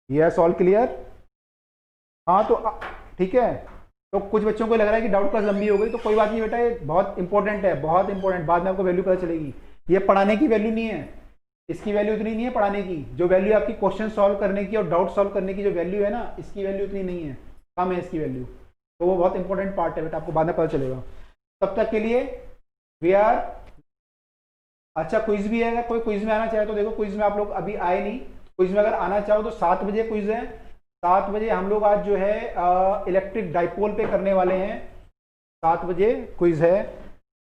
यस, ऑल क्लियर? हाँ तो ठीक है। तो कुछ बच्चों को लग रहा है कि डाउट क्लास लंबी हो गई, तो कोई बात नहीं बेटा, ये बहुत इंपॉर्टेंट है, बहुत इंपॉर्टेंट। बाद में आपको वैल्यू पता चलेगी। ये पढ़ाने की वैल्यू नहीं है, इसकी वैल्यू इतनी नहीं है पढ़ाने की। जो वैल्यू आपकी क्वेश्चन सॉल्व करने की और डाउट सॉल्व करने की जो वैल्यू है ना, इसकी वैल्यू इतनी नहीं है, कम है इसकी वैल्यू। तो वो बहुत इंपॉर्टेंट पार्ट है बेटा, आपको बाद में पता चलेगा। तब तक के लिए वी आर। अच्छा क्विज भी है, कोई क्विज में आना चाहे तो देखो, क्विज में आप लोग अभी आए नहीं, क्विज में अगर आना चाहो तो 7 बजे क्विज है। 7 बजे हम लोग आज जो है इलेक्ट्रिक डाइपोल पे करने वाले हैं। 7 बजे क्विज है,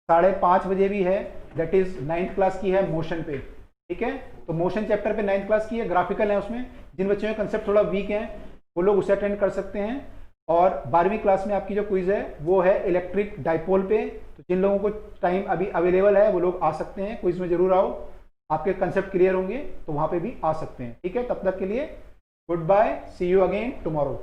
5:30 बजे भी है, दैट इज 9th क्लास की है मोशन पे, ठीक है। तो मोशन चैप्टर पे 9th क्लास की है, ग्राफिकल है उसमें। जिन बच्चों में कंसेप्ट थोड़ा वीक है वो लोग उसे अटेंड कर सकते हैं। और 12वीं क्लास में आपकी जो क्विज है वो है इलेक्ट्रिक डाइपोल पे। तो जिन लोगों को टाइम अभी अवेलेबल है वो लोग आ सकते हैं, क्विज में जरूर आओ, आपके कंसेप्ट क्लियर होंगे तो वहां पे भी आ सकते हैं, ठीक है। तब तक के लिए good bye, see you again tomorrow.